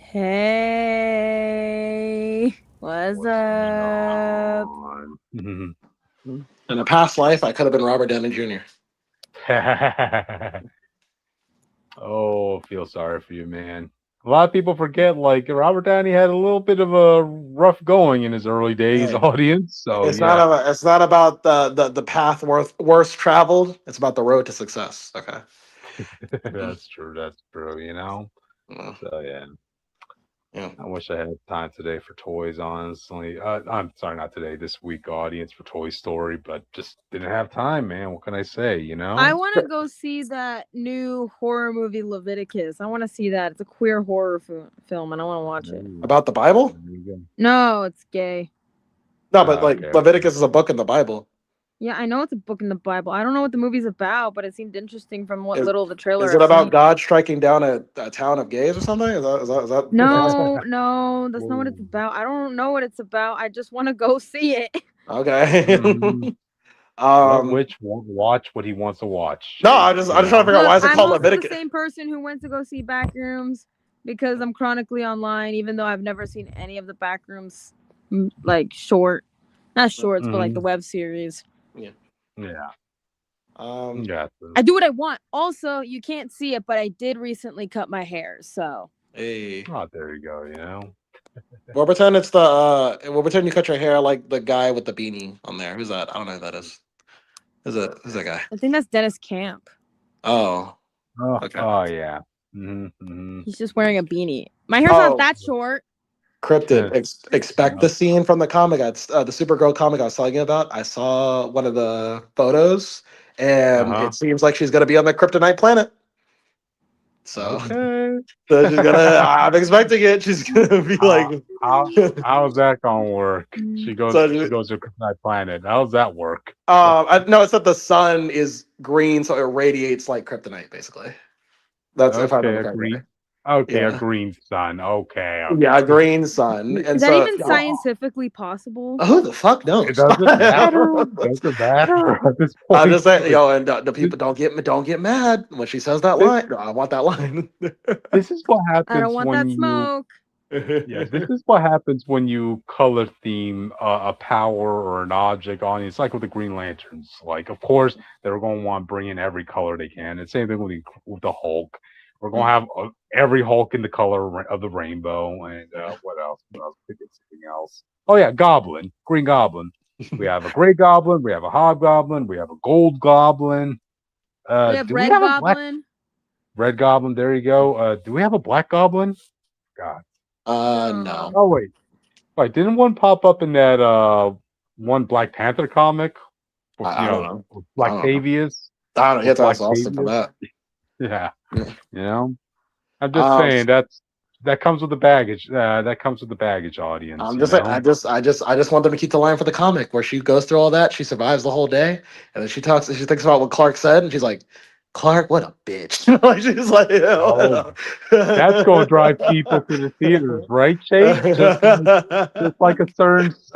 Hey, what's What's going up? on? In a past life, I could have been Robert Downey Jr. Oh, feel sorry for you, man. A lot of people forget, like, Robert Downey had a little bit of a rough going in his early days, Hey, audience. So, yeah, it's not about the path worth traveled. It's about the road to success. Okay. Mhm. that's true. That's true, you know? Yeah. So, yeah. Yeah. I wish I had time today for toys, honestly. I'm sorry, not today, this week, audience, for Toy Story, but just didn't have time, man. What can I say, you I know? want to go see that new horror movie Leviticus. I want to see that. It's a queer horror film, and I want to watch it. Ooh, About the Bible? there you go. No, it's gay. No, but Ah, like okay. Leviticus is a book in the Bible. Yeah, I know it's a book in the Bible. I don't know what the movie's about, but it seemed interesting from what Is little of the trailer is it I've about seen. God striking down a town of gays or something? Is that the premise? No, no, that's not what it's Whoa. about. I don't know what it's about. I just want to go see it. Okay. Mhm. Let um. Witch watch what he wants to watch, No, Jake. I You just trying to know. figure out Look, why is it I'm called also the Leviticus. same person who went to go see Backrooms because I'm chronically online, even though I've never seen any of the Backrooms like not shorts, but like the Hmm. web series. Yeah. Yeah. Um. Yeah. I do what I want. Also, you can't see it, but I did recently cut my hair, so Hey. Oh, there you go. You know. We'll pretend it's the we'll pretend you cut your hair like the guy with the beanie on there. Who's that? I don't know who that is. Who's that guy? I think that's Dennis Camp. Oh, Oh. okay. Oh yeah. Hmm. He's just wearing a beanie. My hair's not Oh, that short. cryptid. Expect the Yep. scene from the Supergirl comic I was telling you about. I saw one of the photos, Uh and huh. it seems like she's gonna be on the Kryptonite planet. So, Okay. so she's gonna. I'm expecting it. She's gonna be like. how how's that gonna work? She goes. so, She goes to a kryptonite planet. How's that work? I no, it's that the sun is green, so it radiates like kryptonite, basically. That's if I Okay, remember a correctly. green. Okay, a Yeah. green sun. Okay. Yeah, a Okay. green sun. Is And that so even scientifically possible? who the fuck It knows? doesn't matter. Doesn't matter at this I'm point. just saying, yo, and the people don't get mad when she says that This line. No, I want that line. this is what I don't happens want when that you smoke. yeah, this is what happens when you color theme a power or an object on it. It's like with the Green Lanterns. Like, of course, they're going to want to bring in every color they can. And same thing with the Hulk. We're going to have every Hulk in the color of the rainbow. And what else? What else? I think it's something else. Oh yeah, Goblin, Green Goblin. We have a Gray Goblin. We have a Hobgoblin. We have a Gold Goblin. We have Do we Red have a black Goblin. Red Goblin? There you go. Do we have a Black Goblin? God. No. No. Oh wait. Right, didn't one pop up in that one Black Panther comic with I don't know. with I don't know. Blacktavius? I don't know. You With have to ask Austin for Blacktavius? that. Yeah. Yeah. You know? I'm just Um, saying that comes with the baggage. That comes with the baggage audience, I'm you just saying. know? I just want them to keep the line for the comic where she goes through all that. She survives the whole day, and then she talks. She thinks about what Clark said, and she's like, "Clark, what a bitch!" Like, she's like, Oh, that's gonna drive people to the theaters, right, Jake? Just like a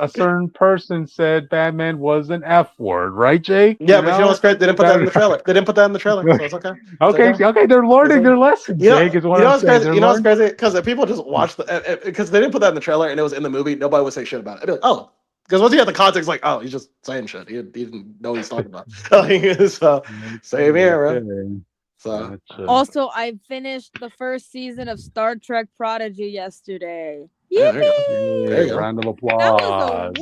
certain person said Batman was an F word, right, Jake? Yeah, You but you know know? what's great? They didn't put that in the trailer. They didn't put that in the trailer, so it's okay. It's Okay, okay. okay, they're It's learning okay. their lesson, Jake, is what You know I'm what's saying. crazy? They're You know what's learning. crazy? Because if people just watch because they didn't put that in the trailer and it was in the movie, nobody would say shit about it. I'd be like, oh, because once you get the context, like, oh, he's just saying shit. He didn't know what he's talking about. Like, so same Okay, here, bro. okay. So Gotcha. Also, I finished the first season of Star Trek Prodigy yesterday. yeah, there you go. There Yay, you Yippee! go. round of That applause.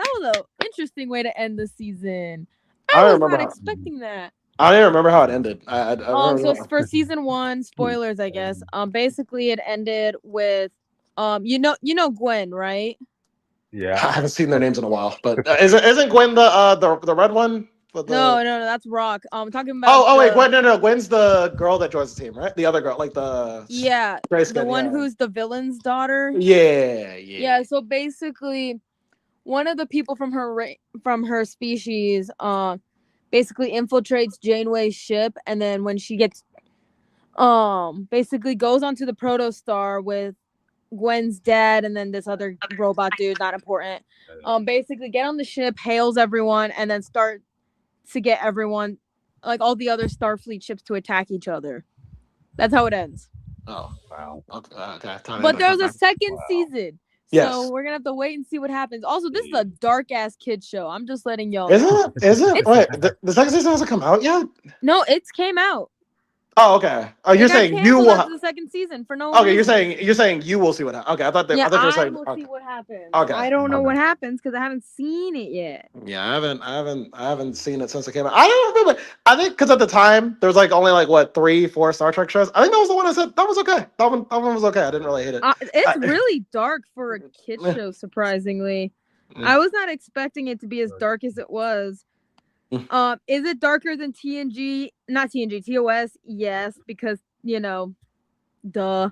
was a interesting way to end the season. I I don't was remember not how. expecting that. I don't even remember how it ended. I So remember. for season one, spoilers, I guess. Basically it ended with, you know Gwen, right? Yeah. I haven't seen their names in a while, but isn't Gwen the red one? For the No, that's Rock. Talking about oh wait, the Gwen, no, Gwen's the girl that joins the team, right? The other girl, like the yeah, gray the skin, one yeah. who's the villain's daughter. Yeah, yeah. Yeah, so basically one of the people from from her species basically infiltrates Janeway's ship, and then when she gets basically goes onto the protostar with Gwen's dad and then this other robot dude, not important. Basically get on the ship, hails everyone, and then start to get everyone, like all the other Starfleet ships, to attack each other. That's how it ends. Oh, Wow. okay. But there's a second Wow. season. So Yes. we're gonna have to wait and see what happens. Also, this is a dark ass kid show. I'm just letting y'all Is know. it? Is it? It's- Wait, the second season hasn't come out yet? No, it's came out. Oh, okay. Oh, It you're got saying you canceled will. after the second season for no Okay, reason. you're saying you will see what happens. Okay, Yeah, I thought you were I saying. will Okay. see what happens. Okay. I don't know Okay. what happens because I haven't seen it yet. Yeah, I haven't seen it since it came out. I don't remember. I think because at the time there was like only like what 3, 4 Star Trek shows. I think that was the one I said that was okay. That one was okay. I didn't really hate it. It's really dark for a kid show, surprisingly. I was not expecting it to be as dark as it was. Is it darker than TNG? Not TNG, TOS? Yes, because duh.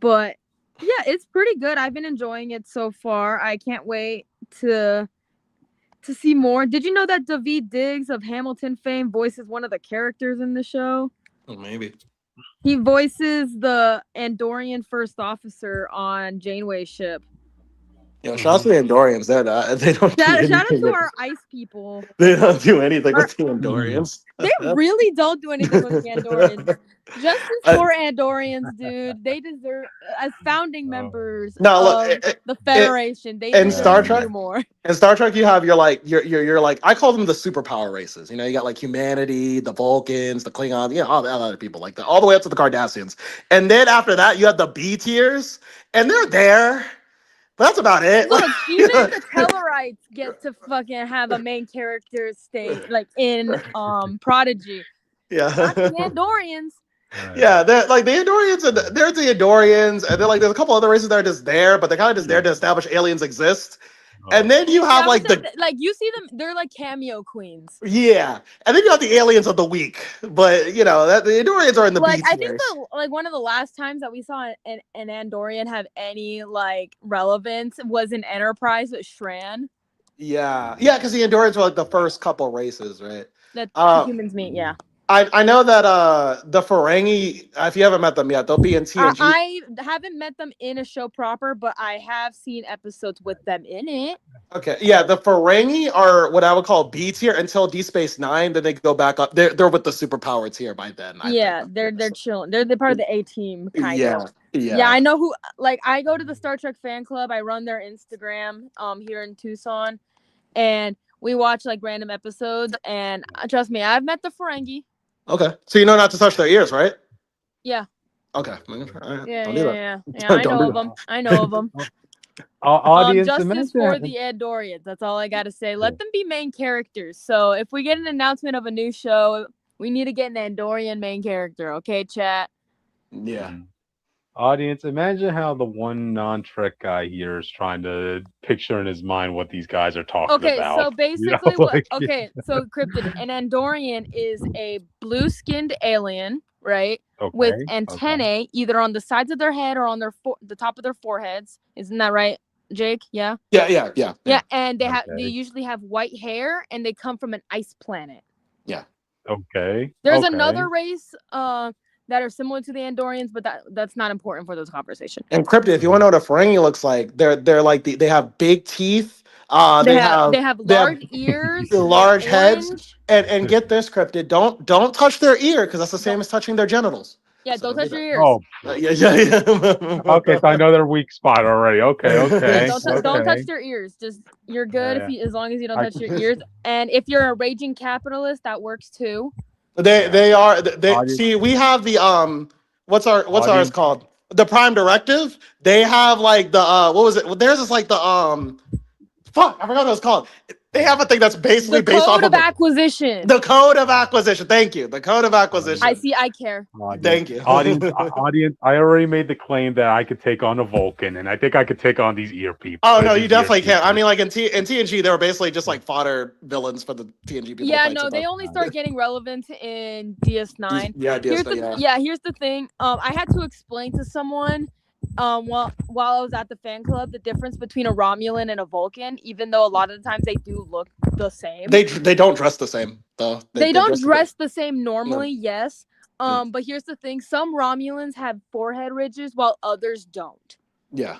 But yeah, it's pretty good. I've been enjoying it so far. I can't wait to see more. Did you know that Daveed Diggs of Hamilton fame voices one of the characters in the show? Oh, maybe. He voices the Andorian first officer on Janeway's ship. Yo, shout out to the Andorians. They don't. Shout out to our ice people. They don't do anything with the Andorians. They really don't do anything with the Andorians. Justice for Andorians, dude. They deserve, as founding members of the Federation, they deserve to do more. In Star Trek, you have you're like I call them the superpower races. You know, you got like humanity, the Vulcans, the Klingons, all the other people like that, all the way up to the Cardassians. And then after that, you have the B tiers, and they're there. But that's about it. Look, even the Tellarites get to fucking have a main character state, like in Prodigy. Yeah. Not the Andorians. Yeah, they're like the Andorians, and there's the Andorians, and then like there's a couple other races that are just there, but they're kind of just there to establish aliens exist. And then you have like you see them, they're like cameo queens. Yeah, and then you have the aliens of the week, but that the Andorians are in the B tiers. I think one of the last times that we saw an Andorian have any like relevance was in Enterprise with Shran. Yeah, because the Andorians were like the first couple races, right? That humans meet, yeah. I know that the Ferengi, if you haven't met them yet, they'll be in TNG. I haven't met them in a show proper, but I have seen episodes with them in it. Okay, yeah, the Ferengi are what I would call B tier until Deep Space Nine. Then they go back up. They're with the superpower tier by then. They're chilling. They're part of the A team. Yeah. I know who. Like, I go to the Star Trek fan club. I run their Instagram here in Tucson, and we watch like random episodes. And trust me, I've met the Ferengi. Okay, so you know not to touch their ears, right? Yeah. Okay. Yeah. I know of them. Audience, justice for the Andorians. That's all I gotta say. Let them be main characters. So if we get an announcement of a new show, we need to get an Andorian main character. Okay, chat. Yeah. Audience, imagine how the one non-Trek guy here is trying to picture in his mind what these guys are talking about. Okay, so basically, so Cryptid, an Andorian is a blue-skinned alien, right? Okay, with antennae either on the sides of their head or on the top of their foreheads. Isn't that right, Jake? Yeah. Yeah. Yeah, and they usually have white hair, and they come from an ice planet. Yeah. Okay. There's another race that are similar to the Andorians, but that's not important for this conversation. And Cryptid, if you want to know what a Ferengi looks like, they're like they have big teeth. They have large ears, large heads, and get this, Cryptid, don't touch their ear because that's the same as touching their genitals. Yeah, don't touch your ears. Oh, yeah. Okay, so I know their weak spot already. Okay. Yeah, don't touch their ears. Just you're good as long as you don't touch your ears. And if you're a raging capitalist, that works too. They are. See, we have the what's ours called? The Prime Directive. They have like the what was it? Theirs is like the fuck, I forgot what it was called. They have a thing that's basically based off of acquisition. The code of acquisition. Thank you. The code of acquisition. I care. Thank you. Audience, I already made the claim that I could take on a Vulcan, and I think I could take on these ear people. Oh no, you definitely can. I mean, like in TNG, they were basically just like fodder villains for the TNG people. Yeah, no, they only start getting relevant in DS9. Yeah, DS9. Here's the thing. I had to explain to someone while I was at the fan club the difference between a Romulan and a Vulcan, even though a lot of the times they do look the same. They don't dress the same though. They don't dress the same normally, yes. But here's the thing: some Romulans have forehead ridges while others don't. Yeah.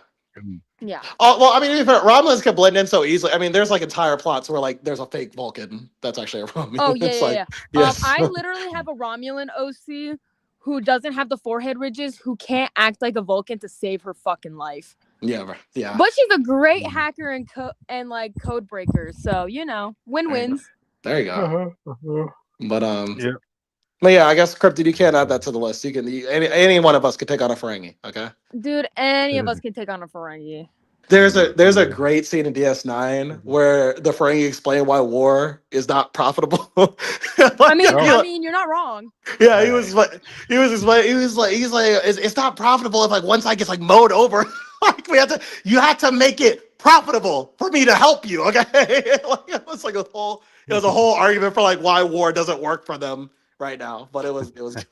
Yeah. Well, I mean, Romulans can blend in so easily. I mean, there's like entire plots where like there's a fake Vulcan that's actually a Romulan. Oh yeah. I literally have a Romulan OC who doesn't have the forehead ridges, who can't act like a Vulcan to save her fucking life. Yeah, bro. Yeah. But she's a great hacker and like code breaker. So win-wins. There you go. But Yeah. But yeah, I guess Cryptid, you can't add that to the list. You can any one of us could take on a Ferengi. Okay. Dude, any of us can take on a Ferengi. There's a great scene in DS9 where the Ferengi explain why war is not profitable. I mean, you're not wrong. Yeah, he was like, it's not profitable if like one side gets like mowed over. Like you had to make it profitable for me to help you. Okay, like, it was like a whole argument for like why war doesn't work for them right now, but it was good.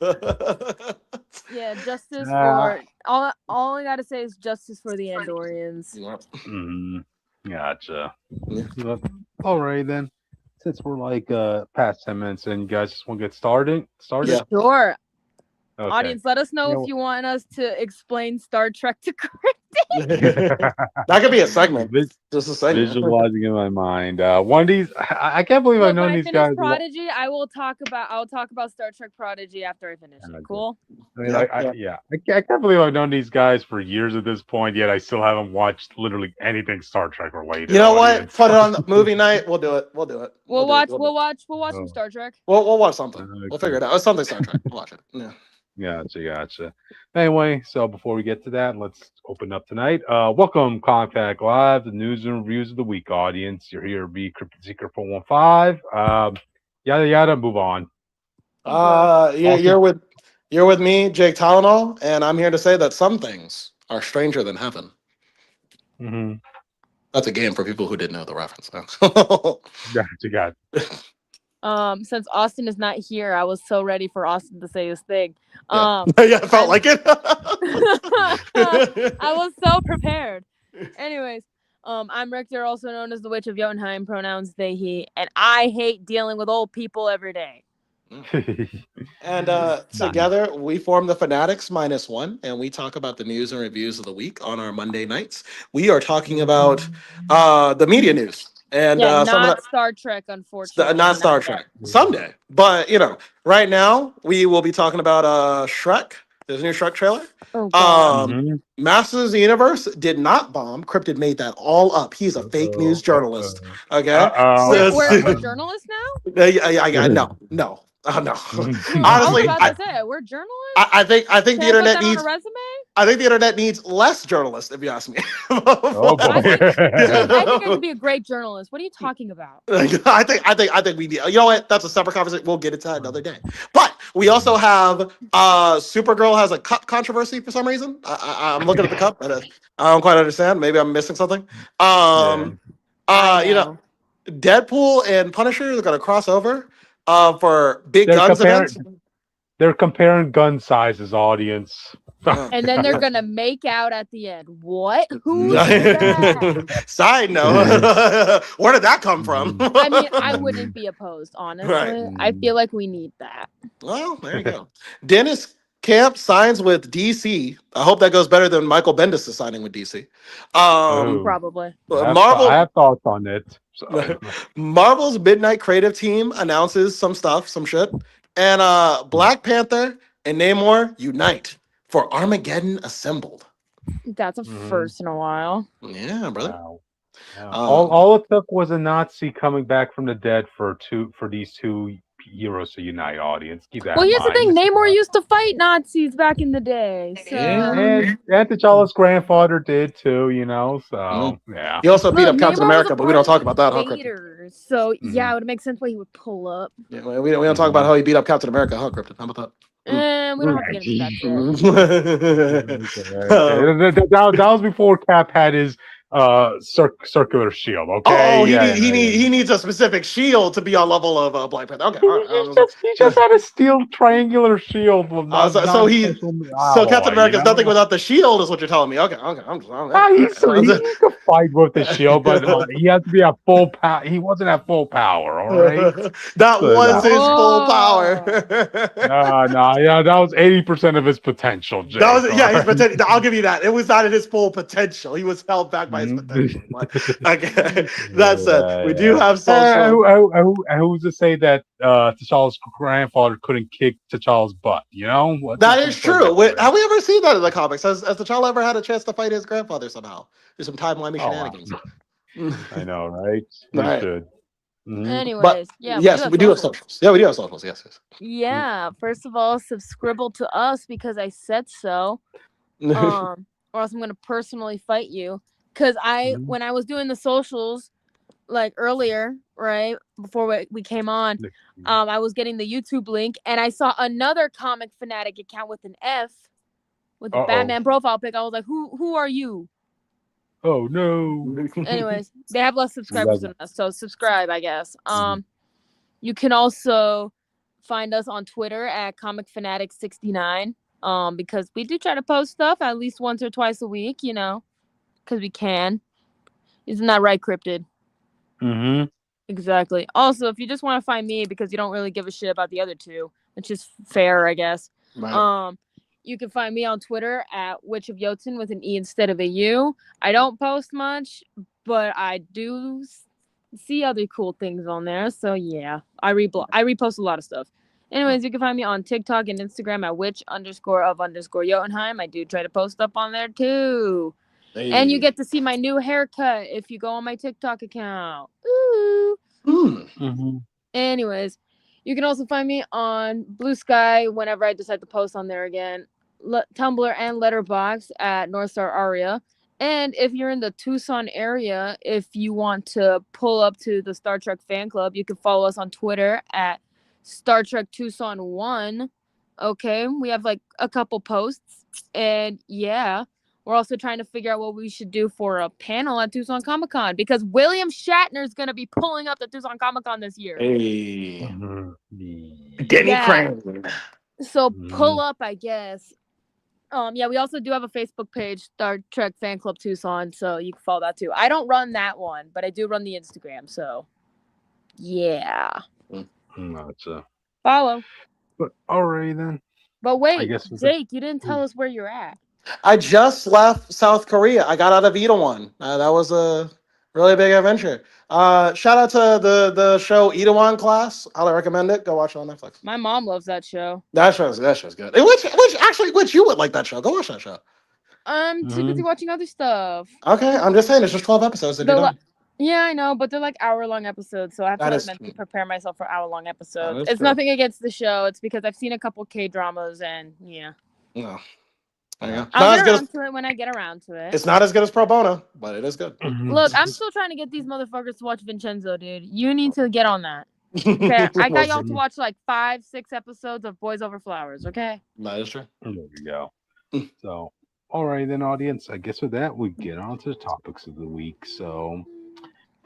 Yeah, justice for all I gotta say is justice for the Andorians. Gotcha. Yeah. All right then. Since we're like past 10 minutes and you guys just want to get started? Yeah. Sure. Okay. Audience, let us know if you want us to explain Star Trek to Cryptid. That could be a segment. Just a segment. Visualizing in my mind. One of these, I can't believe I've known these guys. Prodigy, I'll talk about Star Trek Prodigy after I finish it. Cool. I mean, I can't believe I've known these guys for years at this point, yet I still haven't watched literally anything Star Trek related. You know what? Put it on the movie night. We'll do it. We'll watch some Star Trek. We'll watch something. We'll figure it out. It's something Star Trek. We'll watch it. Yeah. Gotcha. Anyway, so before we get to that, let's open up tonight. Welcome, Contact Live, the news and reviews of the week, audience. You're here to be Cryptid Seeker 415. Yada, move on. You're with me, Jake Tylenol, and I'm here to say that some things are stranger than heaven. Mm-hmm. That's a game for people who didn't know the reference. Gotcha. Since Austin is not here, I was so ready for Austin to say his thing. Yeah, I felt like it. I was so prepared. Anyways, I'm Richter, also known as the Witch of Jotunheim, pronouns they, he, and I hate dealing with old people every day. And together we form the Phanatics -1, and we talk about the news and reviews of the week on our Monday nights. We are talking about the media news. And not Star Trek, unfortunately. Not Star Trek. Someday. But, right now, we will be talking about Shrek. There's a new Shrek trailer. Masters of the Universe did not bomb. Cryptid made that all up. He's a fake news journalist. Okay? We're journalists now? No. Oh, no. Honestly, we're journalists? I think the internet needs... on a resume? I think the internet needs less journalists, if you ask me. Oh, boy. I think I could be a great journalist. What are you talking about? I think we need. You know what? That's a separate conversation. We'll get into that another day. But we also have Supergirl has a cup controversy for some reason. I'm looking at the cup. I don't quite understand. Maybe I'm missing something. Deadpool and Punisher are going to cross over for big guns events. They're comparing gun sizes, audience. And then they're gonna make out at the end. What? Who did that? Side note, where did that come from? I mean, I wouldn't be opposed, honestly. Right. I feel like we need that. Well, there you go. Deniz Camp signs with DC. I hope that goes better than Michael Bendis is signing with DC. Probably. Marvel. I have thoughts on it. So. Marvel's Midnight Creative Team announces some shit. And Black Panther and Namor unite for Armageddon Assembled. That's a first in a while. Yeah, brother. Wow. All it took was a Nazi coming back from the dead for these two heroes to unite, audience. Keep that in here's mind. the thing. Namor used to fight Nazis back in the day. So. And T'Challa's grandfather did too, so yeah. He also beat up Captain America, but we don't talk about that, huh, Cryptid? So yeah, it would make sense why he would pull up. Yeah, we don't talk about how he beat up Captain America, huh, Cryptid? How about that? We don't have to get into that. That was before Cap had his circular shield. Okay. Oh, he needs a specific shield to be on level of Black Panther. Okay. He just had a steel triangular shield. So Captain America is nothing without the shield, is what you're telling me. Okay. He could fight with the shield, but he has to be at full power. He wasn't at full power. All right. That was his full power. That was 80% of his potential. Jake. His potential. I'll give you that. It was not at his full potential. He was held back by guys with Mhm. Deadpool. But, okay, that said, we do Yeah. have social. Who's to say that T'Challa's grandfather couldn't kick T'Challa's butt? You know, let's That just is put it true. that way. Have we ever seen that in the comics? Has T'Challa ever had a chance to fight his grandfather somehow? There's some timely Oh wow, shenanigans. I know, right? All We right. should. Hmm. But Anyways, yeah, we do yes, have we do have socials. socials. Yeah, we do have socials. Yes, Yeah, first of all, subscribe to us because I said so. yes. Or else I'm gonna personally fight you. Cause when I was doing the socials like earlier, right before we came on, I was getting the YouTube link and I saw another comic fanatic account with an F with a Batman profile pic. I was like, who are you? Oh no. Anyways, they have less subscribers than us, so subscribe, I guess. You can also find us on Twitter at Comic Fanatics 69. Because we do try to post stuff at least once or twice a week, because we can. Isn't that right, Cryptid? Mm-hmm. Exactly. Also, if you just want to find me because you don't really give a shit about the other two, which is fair, I guess. Right. You can find me on Twitter at Witch of Jotun with an E instead of a U. I don't post much, but I do see other cool things on there. So yeah, I repost a lot of stuff. Anyways, you can find me on TikTok and Instagram at witch_of_Jotunheim. I do try to post up on there too. And you get to see my new haircut if you go on my TikTok account. Ooh. Mm-hmm. Anyways, you can also find me on Blue Sky whenever I decide to post on there again. Tumblr and Letterboxd at Northstar Aria. And if you're in the Tucson area, if you want to pull up to the Star Trek fan club, you can follow us on Twitter at Star Trek Tucson 1. Okay, we have like a couple posts. And yeah, we're also trying to figure out what we should do for a panel at Tucson Comic Con because William Shatner is going to be pulling up the Tucson Comic Con this year. Hey. Mm-hmm. Denny Crane. So pull up, I guess. Yeah, we also do have a Facebook page, Star Trek Fan Club Tucson, so you can follow that too. I don't run that one, but I do run the Instagram, so yeah. Gotcha. Follow. But alright then. But wait, I guess Jake, you didn't tell us where you're at. I just left South Korea. I got out of Itaewon. That was a really big adventure. Shout out to the show Itaewon Class. I'll recommend it. Go watch it on Netflix. My mom loves that show. That show's good. Which you would like that show. Go watch that show. I'm too busy watching other stuff. Okay, I'm just saying it's just 12 episodes. Yeah, I know, but they're like hour-long episodes, so I have to mentally prepare myself for hour-long episodes. It's nothing against the show. It's because I've seen a couple K-dramas, and yeah. No. I'll get around to it when I get around to it. It's not as good as Pro Bono, but it is good. Look, I'm still trying to get these motherfuckers to watch Vincenzo, dude. You need to get on that. Okay, I got y'all to watch like 5-6 episodes of Boys Over Flowers, okay? That is true. There we go. So, all right then, audience. I guess with that, we get on to the topics of the week. So,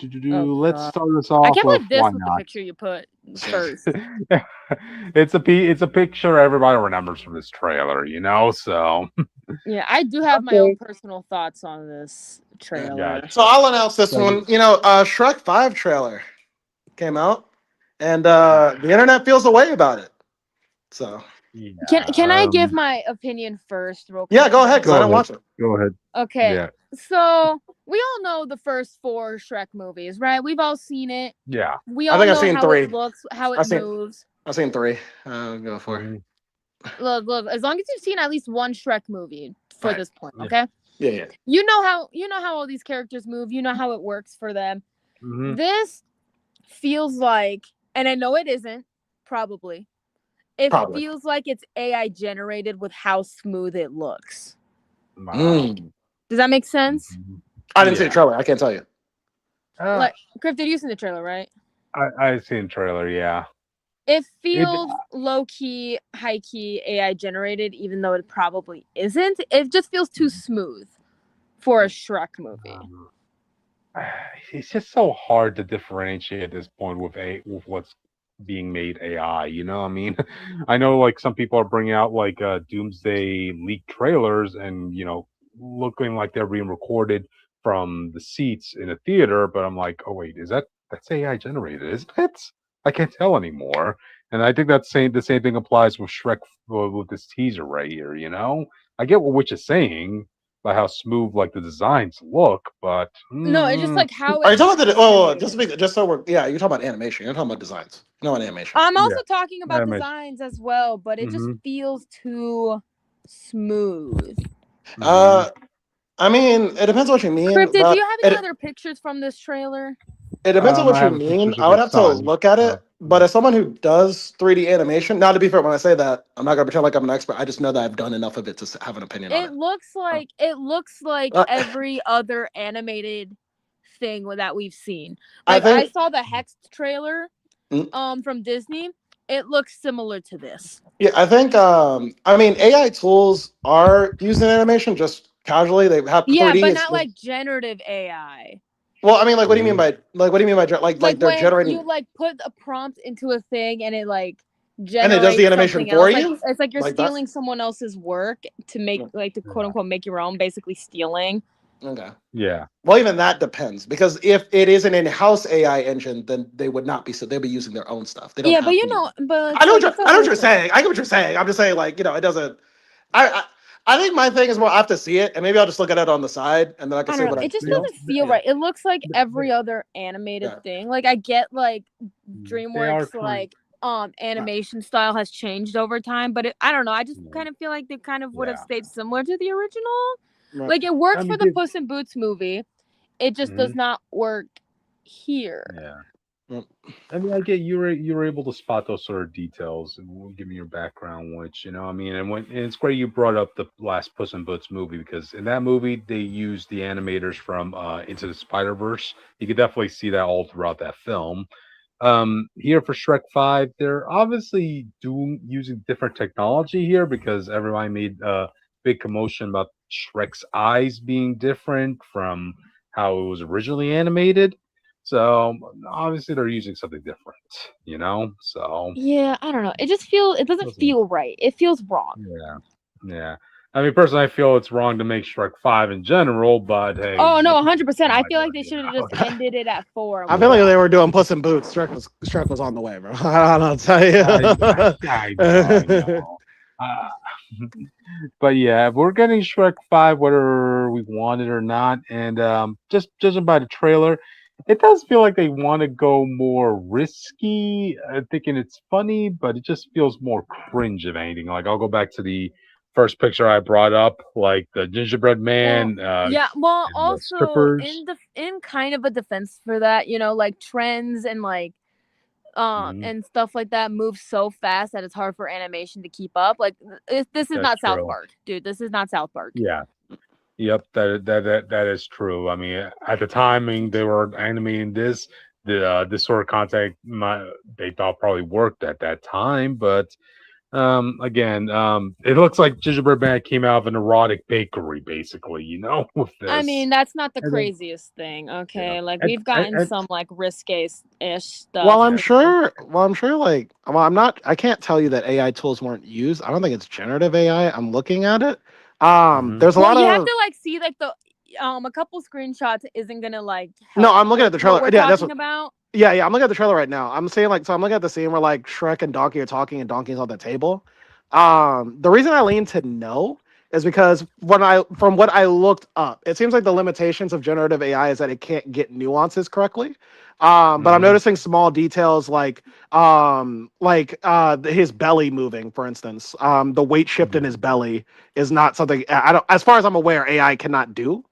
let's start us off. I can't with believe this was the picture you put first. It's a picture everybody remembers from this trailer, so. Yeah, I do have my own personal thoughts on this trailer. Gotcha. So I'll announce this one. Shrek 5 trailer came out, and the internet feels a way about it. So yeah, can I give my opinion first, real quick? Yeah, go ahead, because I don't watch it. Go ahead. Okay. Yeah. So we all know the first 4 Shrek movies, right? We've all seen it. Yeah. We all know how 3. it looks, how it moves. I've seen 3. I'll go for it. Look. As long as you've seen at least one Shrek movie for this point, okay? Yeah. You know how all these characters move. You know how it works for them. Mm-hmm. This feels like, and I know it isn't, probably. It feels like it's AI generated with how smooth it looks. Does that make sense? I didn't see the trailer. I can't tell you. Griff, did you see the trailer, right? I've seen the trailer, yeah. It feels low-key, high-key AI generated, even though it probably isn't. It just feels too smooth for a Shrek movie. It's just so hard to differentiate at this point with what's being made AI. I mean, I know like some people are bringing out like Doomsday leaked trailers and looking like they're being recorded from the seats in a theater, but I'm like, oh wait, that's AI generated, isn't it? I can't tell anymore. And I think the same thing applies with Shrek with this teaser right here. I get what Witch is saying, by how smooth like the designs look, but No, it's just like how Are you it's talking about the? Oh, animated. just so we're you're talking about animation. You're talking about designs. No, on animation. I'm yeah, also talking about animation. designs as well, but it just hmm feels too smooth. hmm Uh, I mean, it depends on what you mean, Cryptid, do you but have any other pictures from this trailer? it depends on what I you have mean. pictures of I would his have to son. look at it. But as someone who does 3D animation, now to be fair, when I say that, I'm not gonna pretend like I'm an expert. I just know that I've done enough of it to have an opinion on It it. looks Uh, like uh, every other animated thing that we've seen. I Like I think, saw the Hex trailer mm, from Disney. It looks similar to this. yeah, I think, I mean, AI tools are used in animation just casually. They have Yeah, 3D. but It's not like generative AI. well, I mean, like, what do you mean Mhm. by like Like they're when you generating like put a prompt into a thing and it like and it does the generates animation something for else. Like you, it's like you're like that. stealing someone else's work to make Yeah. like to quote Yeah. unquote make your own, basically stealing. Okay. Yeah. Well, even that depends because if it is an in-house AI engine, then they would not be so they'll be using their own stuff. They don't Yeah, but have you to use. know, but it's like it's a I know what whole you're thing. saying. I get what you're saying. I'm just saying, like, it doesn't. I, I I think my thing is more I have to see it, and maybe I'll just look at it on the side, and then I can I say don't know. what I It just feel. doesn't feel Yeah, right. It looks like They, every other animated yeah. thing. Like I get like they are DreamWorks creating. like animation style has changed over time, but I don't know. I just Yeah. kind of feel like they kind of would have Yeah. stayed similar to the original. Right. Like it I worked for mean, the Puss in Boots movie. It just does mhm. not work here. Yeah. Mm. I mean, I get you were able to spot those sort of details and will give me your background, which I mean, and it's great you brought up the last Puss in Boots movie because in that movie they used the animators from Into the Spider Verse. You could definitely see that all throughout that film. Here for Shrek 5, they're obviously doing using different technology here because everybody made a big commotion about Shrek's eyes being different from how it was originally animated. So obviously they're using something different. So Yeah, I don't know. It doesn't doesn't feel right. It feels wrong. yeah, yeah. I mean, personally, I feel it's wrong to make Shrek 5 in general, but hey, Oh no, it's 100%. I my feel like they should have just idea. ended it at 4 and I was feel like if Yeah. they were doing Puss in Boots, Shrek was on the way, bro. I don't tell I know, I you. know. Uh, but yeah, we're getting Shrek 5 whether we want it or not. And just judging by the trailer, it does feel like they want to go more risky, thinking it's funny, but it just feels more cringe if anything. Like, I'll go back to the first picture I brought up, like the gingerbread Well, man yeah. Well, and the also strippers. in kind of a defense for that, like trends and like Mhm. and stuff like that move so fast that it's hard for animation to keep up. Like this is That's not South true. Park, dude. This is not South Park. Yeah. Yep, that is true. I mean, at the timing they were animating this sort of content, they thought probably worked at that time, but again, it looks like Gingerbread Man came out of an erotic bakery, basically, with I this. mean, that's not the And then, craziest thing, yeah, okay? Like we've gotten and some like risque-ish Well, stuff. I'm yeah, sure. Well, I'm sure. Like, well, I'm not. I can't tell you that AI tools weren't used. I don't think it's generative AI. I'm looking at it. hmm There's a Well, lot you have of. to like see like the a couple screenshots isn't gonna like No, help I'm looking at with the what trailer. we're Yeah, that's talking what. about. Yeah. I'm looking at the trailer right now. I'm saying like, so I'm looking at the scene where like Shrek and Donkey are talking and Donkey's on the table. The reason I lean to no is because from what I looked up, it seems like the limitations of generative AI is that it can't get nuances correctly. But I'm hmm noticing small details his belly moving, for instance. The weight shift in his belly is not something I don't, as far as I'm aware, AI cannot do.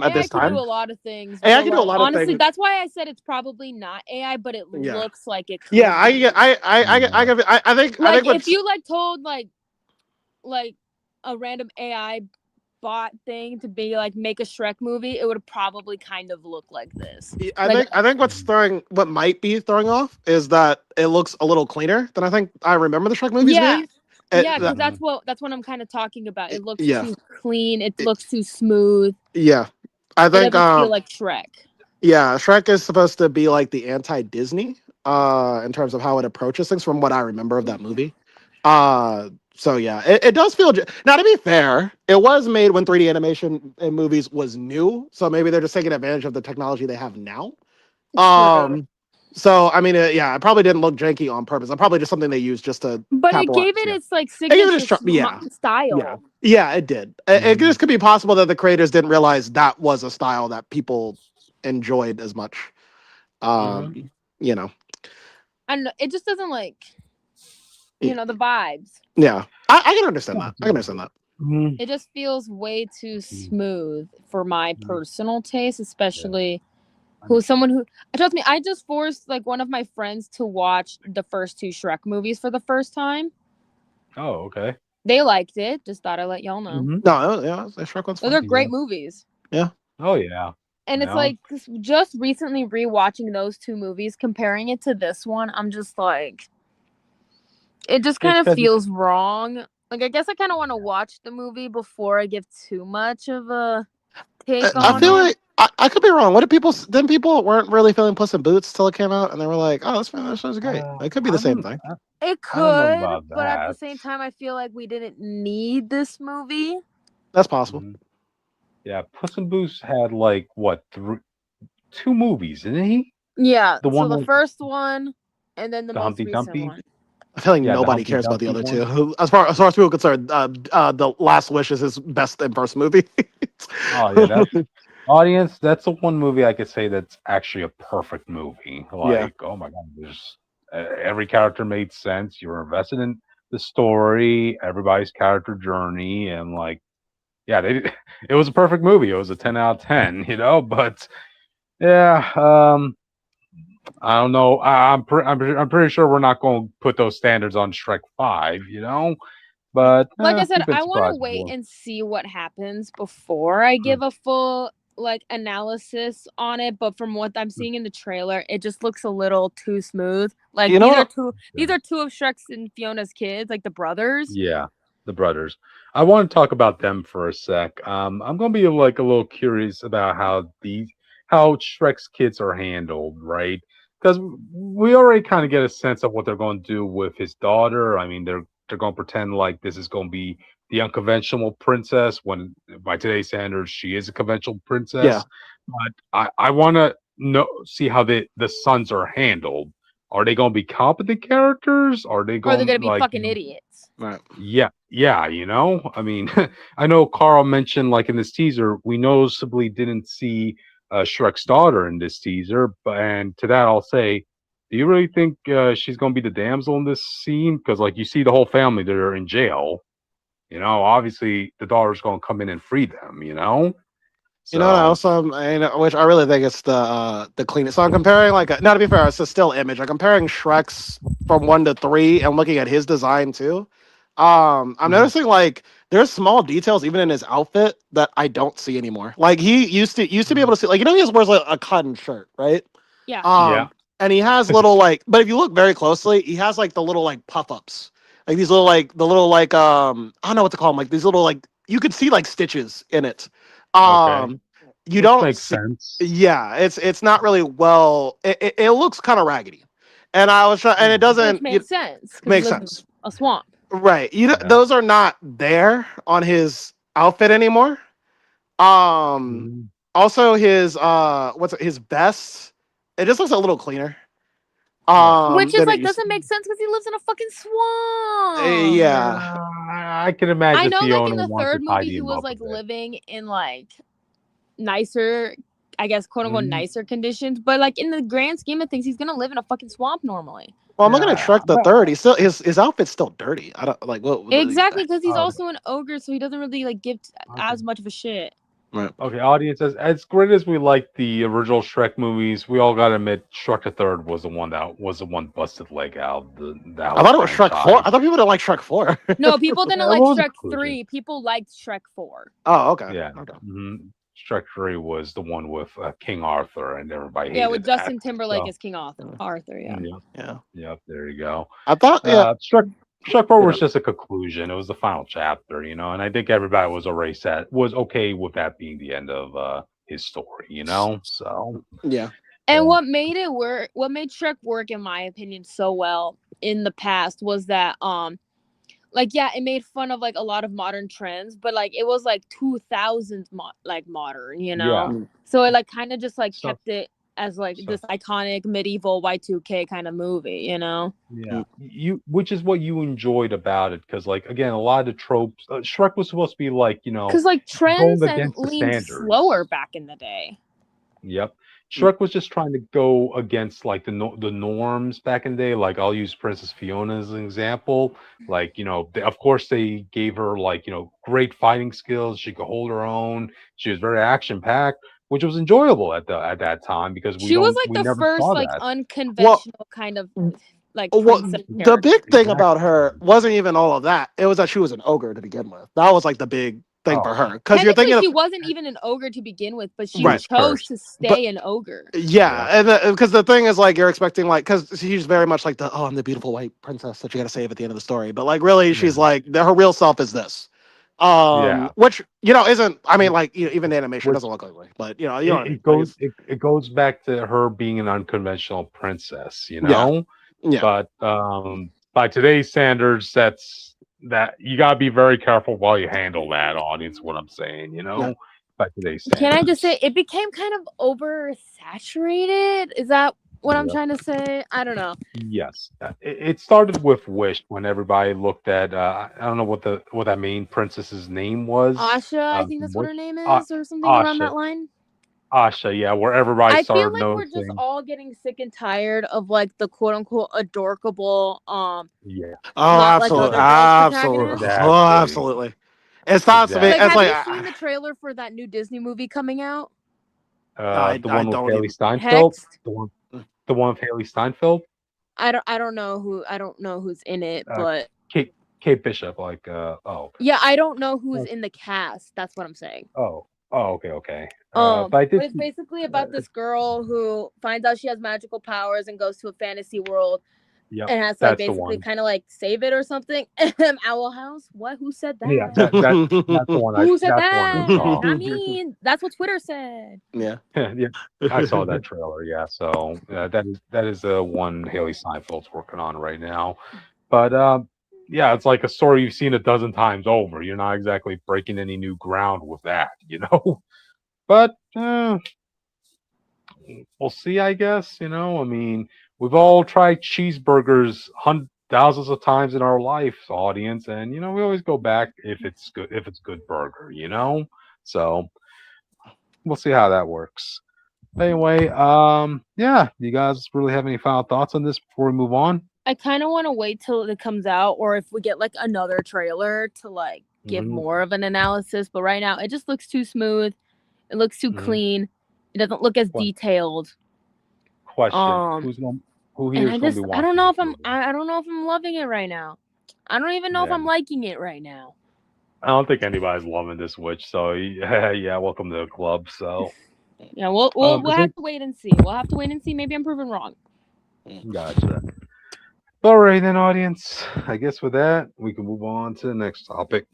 At AI this can do time, a lot of things, AI but can do a like lot of honestly, things. that's why I said it's probably not AI, but it Yeah. looks like it Yeah, could be. I Like think if what's you like told like a random AI bot thing to be like make a Shrek movie, it would probably kind of look like this. Like I think what might be throwing off is that it looks a little cleaner than I think I remember the Shrek movies yeah, being. yeah, because hmm that's what I'm kind of talking about. It looks Yeah, too clean. It it- looks too smooth. yeah. I It think doesn't feel like Shrek. yeah, Shrek is supposed to be like the anti-Disney in terms of how it approaches things from what I remember of that movie. So yeah, it does feel now to be fair, it was made when 3D animation in movies was new, so maybe they're just taking advantage of the technology they have now. True. Um So I mean, yeah, it probably didn't look janky on purpose. It's probably just something they used just to But it capitalize. gave it Yeah. its like It gave it signature yeah. style. Yeah, it did. It just could be possible that the creators didn't realize that was a style that people enjoyed as much. You know. And it just doesn't like, Yeah. the vibes. Yeah, I can understand that. I can understand that. It just feels way too smooth for my personal taste, especially someone who trust me. I just forced like one of my friends to watch the first 2 Shrek movies for the first time. Oh, okay. They liked it. Just thought I'd let y'all know. No, yeah, the Shrek one's fun. Those are great movies. Yeah. Oh yeah. And it's like just recently rewatching those 2 movies, comparing it to this one, I'm just like, it just kind of feels wrong. Like, I guess I kind of want to watch the movie before I give too much of a take on it. I feel like I could be wrong. What did people? Then people weren't really feeling Puss in Boots till it came out, and they were like, "Oh, this sounds great." It could be the same thing. It could, but at the same time, I feel like we didn't need this movie. That's possible. Yeah, Puss in Boots had like what 2 movies, didn't he? Yeah. So the first one, and then the most recent one. I feel like nobody cares about the other 2. As far as people are concerned, the Last Wish is his best and first movie. Oh yeah, that's audience. That's the one movie I could say that's actually a perfect movie. Like, oh my god, there's every character made sense. You were invested in the story, everybody's character journey, and like, yeah, it was a perfect movie. It was a 10 out of 10, But yeah, I don't know. I'm pretty sure we're not going to put those standards on Shrek 5, But like I said, I want to wait and see what happens before I give a full like analysis on it. But from what I'm seeing in the trailer, it just looks a little too smooth. Like these are 2 of Shrek's and Fiona's kids, like the brothers. Yeah, the brothers. I want to talk about them for a sec. I'm gonna be like a little curious about how Shrek's kids are handled, right? Because we already kind of get a sense of what they're going to do with his daughter. I mean, they're going to pretend like this is going to be the unconventional princess when, by today's standards, she is a conventional princess. Yeah. But I want to see how the sons are handled. Are they going to be competent characters? Are they going to be fucking idiots? Right. Yeah. I mean, I know Carl mentioned like in this teaser, we noticeably didn't see Shrek's daughter in this teaser, and to that I'll say, do you really think she's going to be the damsel in this scene? Because like you see the whole family, they're in jail. Obviously the daughter's going to come in and free them. So, also, which I really think it's the cleanest. So I'm comparing now to be fair, it's a still image. I'm comparing Shrek's from 1 to 3 and looking at his design too. I'm noticing like there's small details even in his outfit that I don't see anymore. Like he used to be able to see, like he wears like a cotton shirt, right? Yeah. And he has little like, but if you look very closely, he has like the little like puff ups, like these little like I don't know what to call them, like these little like you could see like stitches in it. You don't make sense. Yeah, it's not really well. It looks kind of raggedy, and I was trying, and it doesn't make sense. Makes sense. A swamp. Right. Those are not there on his outfit anymore. Also his his vest, it just looks a little cleaner. Which is like doesn't make sense because he lives in a fucking swamp. Yeah. I can imagine. I know Fiona like in the third movie he was like living in like nicer, I guess, quote unquote nicer conditions, but like in the grand scheme of things, he's gonna live in a fucking swamp normally. Well, I'm looking at Shrek the Third. He's still his outfit's still dirty. I don't like what exactly because he's also an ogre, so he doesn't really like give as much of a shit. Right. Okay, audience, as great as we like the original Shrek movies, we all gotta admit Shrek the Third was the one busted leg out. I thought it was Shrek 4. I thought people didn't like Shrek 4. No, people didn't like Shrek 3. People liked Shrek 4. Oh, okay. Yeah. Okay. Shrek 3 was the one with King Arthur, and everybody hated with Justin Timberlake as King Arthur. Yeah. There you go. I thought Shrek 4 was just a conclusion. It was the final chapter, and I think everybody was okay with that being the end of his story, So yeah. And what made Shrek work, in my opinion, so well in the past was that it made fun of like a lot of modern trends, but like it was like 2000s modern, Yeah. So it like kind of just like kept it as like this iconic medieval Y2K kind of movie, you know? Yeah, which is what you enjoyed about it, because like again, a lot of the tropes. Shrek was supposed to be like Because like going trends and against the leaned standards. slower back in the day. Yep, Shrek was just trying to go against like the norms back in the day. Like I'll use Princess Fiona as an example. Like of course they gave her like great fighting skills. She could hold her own. She was very action packed, which was enjoyable at that time because she was like we the never first saw like that. unconventional kind of like Well, princess the big character. thing about her wasn't even all of that. It was that she was an ogre to begin with. That was like the big thing for her. Because you're thinking she wasn't even an ogre to begin with, but she Right. chose to stay an ogre. Yeah, and because the thing is like you're expecting like because she's very much like I'm the beautiful white princess that you got to save at the end of the story, but like really she's like her real self is this, which isn't. I mean like even the animation doesn't look ugly, but it goes back to her being an unconventional princess, Yeah. But by today's standards, that you gotta be very careful while you handle that audience. What I'm saying, by today's standards. Can I just say it became kind of oversaturated? Is that what I'm trying to say? I don't know. Yes, it started with Wish when everybody looked at I don't know what that main princess's name was. Asha, I think that's what her name is, or something around that line. Asha, yeah, where everybody started noticing. I feel like we're just all getting sick and tired of like the quote unquote adorkable yeah. Oh, absolutely. Absolutely. Oh, absolutely. It's not to be. Like, have you seen the trailer for that new Disney movie coming out? The one with Haley Steinfeld. The one with Haley Steinfeld. I don't know who's in it, but Kate Bishop. Yeah, I don't know who's in the cast. That's what I'm saying. Oh, okay. But it's basically about this girl who finds out she has magical powers and goes to a fantasy world. Yep, and has to like basically kind of like save it or something. Owl House? What? Who said that? Yeah, that's the one. Who said that? I mean, that's what Twitter said. Yeah, yeah. I saw that trailer. Yeah, so that is the one Haley Steinfeld's working on right now. But yeah, it's like a story you've seen a dozen times over. You're not exactly breaking any new ground with that, But we'll see. I guess I mean. We've all tried cheeseburgers thousands of times in our life, audience, and we always go back if it's good burger, So we'll see how that works. Anyway, yeah, do you guys really have any final thoughts on this before we move on? I kind of want to wait till it comes out, or if we get like another trailer to like give more of an analysis. But right now, it just looks too smooth. It looks too clean. It doesn't look as detailed. Question: Who here is going to be watching? I don't know if I'm loving it right now. I don't even know if I'm liking it right now. I don't think anybody's loving this witch. So yeah, welcome to the club. So yeah, we'll have to wait and see. We'll have to wait and see. Maybe I'm proven wrong. Gotcha. All right then, audience. I guess with that, we can move on to the next topic.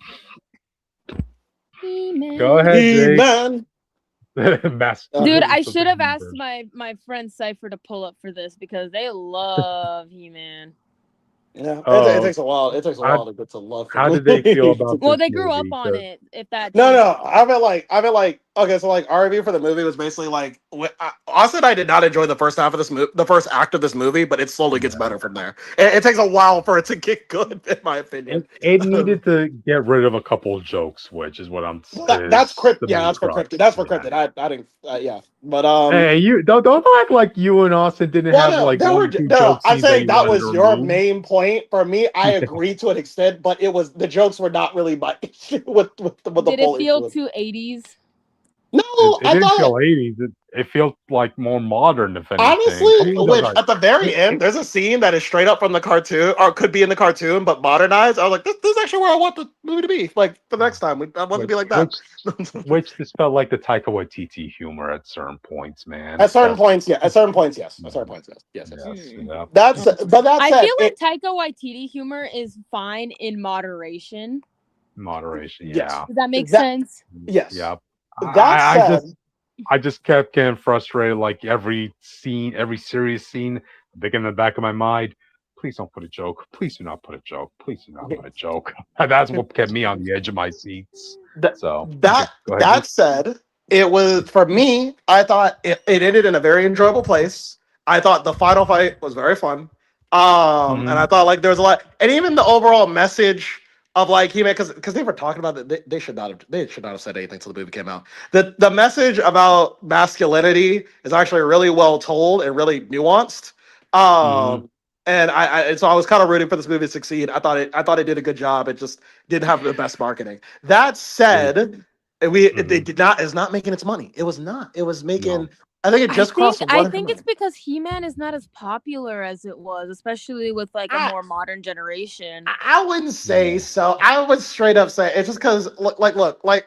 He-Man. Go ahead, Jake. Dude, I should have asked my friend Cypher to pull up for this because they love He-Man. Yeah, it takes a while. It takes a while to get to love. How did they feel about? Well, they grew up on it. If that. No. I meant like. Okay, so like our review for the movie was basically like. Austin and I did not enjoy the first half of this movie, the first act of this movie, but it slowly gets better from there. It takes a while for it to get good, in my opinion. It needed to get rid of a couple of jokes, which is what I'm. That's cryptid. Yeah, that's for cryptid. That's for cryptid. I didn't. Yeah, but Hey, you don't act like you and Austin didn't have like one, two jokes. I'm saying that was your main point. For me, I agree to an extent, but it was the jokes were not really my issue with the. Did it feel too 80s? No, it didn't feel 80s. It feels like more modern, if anything. Honestly, which at the very end, there's a scene that is straight up from the cartoon, or could be in the cartoon, but modernized. I was like, this is actually where I want the movie to be. Like the next time, I want it to be like that. Which this felt like the Taika Waititi humor at certain points, man. At certain points, yes. Yes. But I feel like Taika Waititi humor is fine in moderation. Yeah. Does that make sense? Yes. Yeah. That said, I just kept getting frustrated. Like every scene, every serious scene, thinking in the back of my mind, please don't put a joke. Please do not put a joke. Please do not put a joke. That's what kept me on the edge of my seats. That said, It was for me. I thought it ended in a very enjoyable place. I thought the final fight was very fun. And I thought like there was a lot, and even the overall message of like He-Man, because they were talking about that they should not have said anything until the movie came out. The message about masculinity is actually really well told and really nuanced. And so I was kind of rooting for this movie to succeed. I thought it did a good job. It just didn't have the best marketing. That said, it did not is not making its money. It was not. It was making. No. I think it just crossed. I think it's because He-Man is not as popular as it was, especially with like a more modern generation. I wouldn't say so. I would straight up say it's just because, like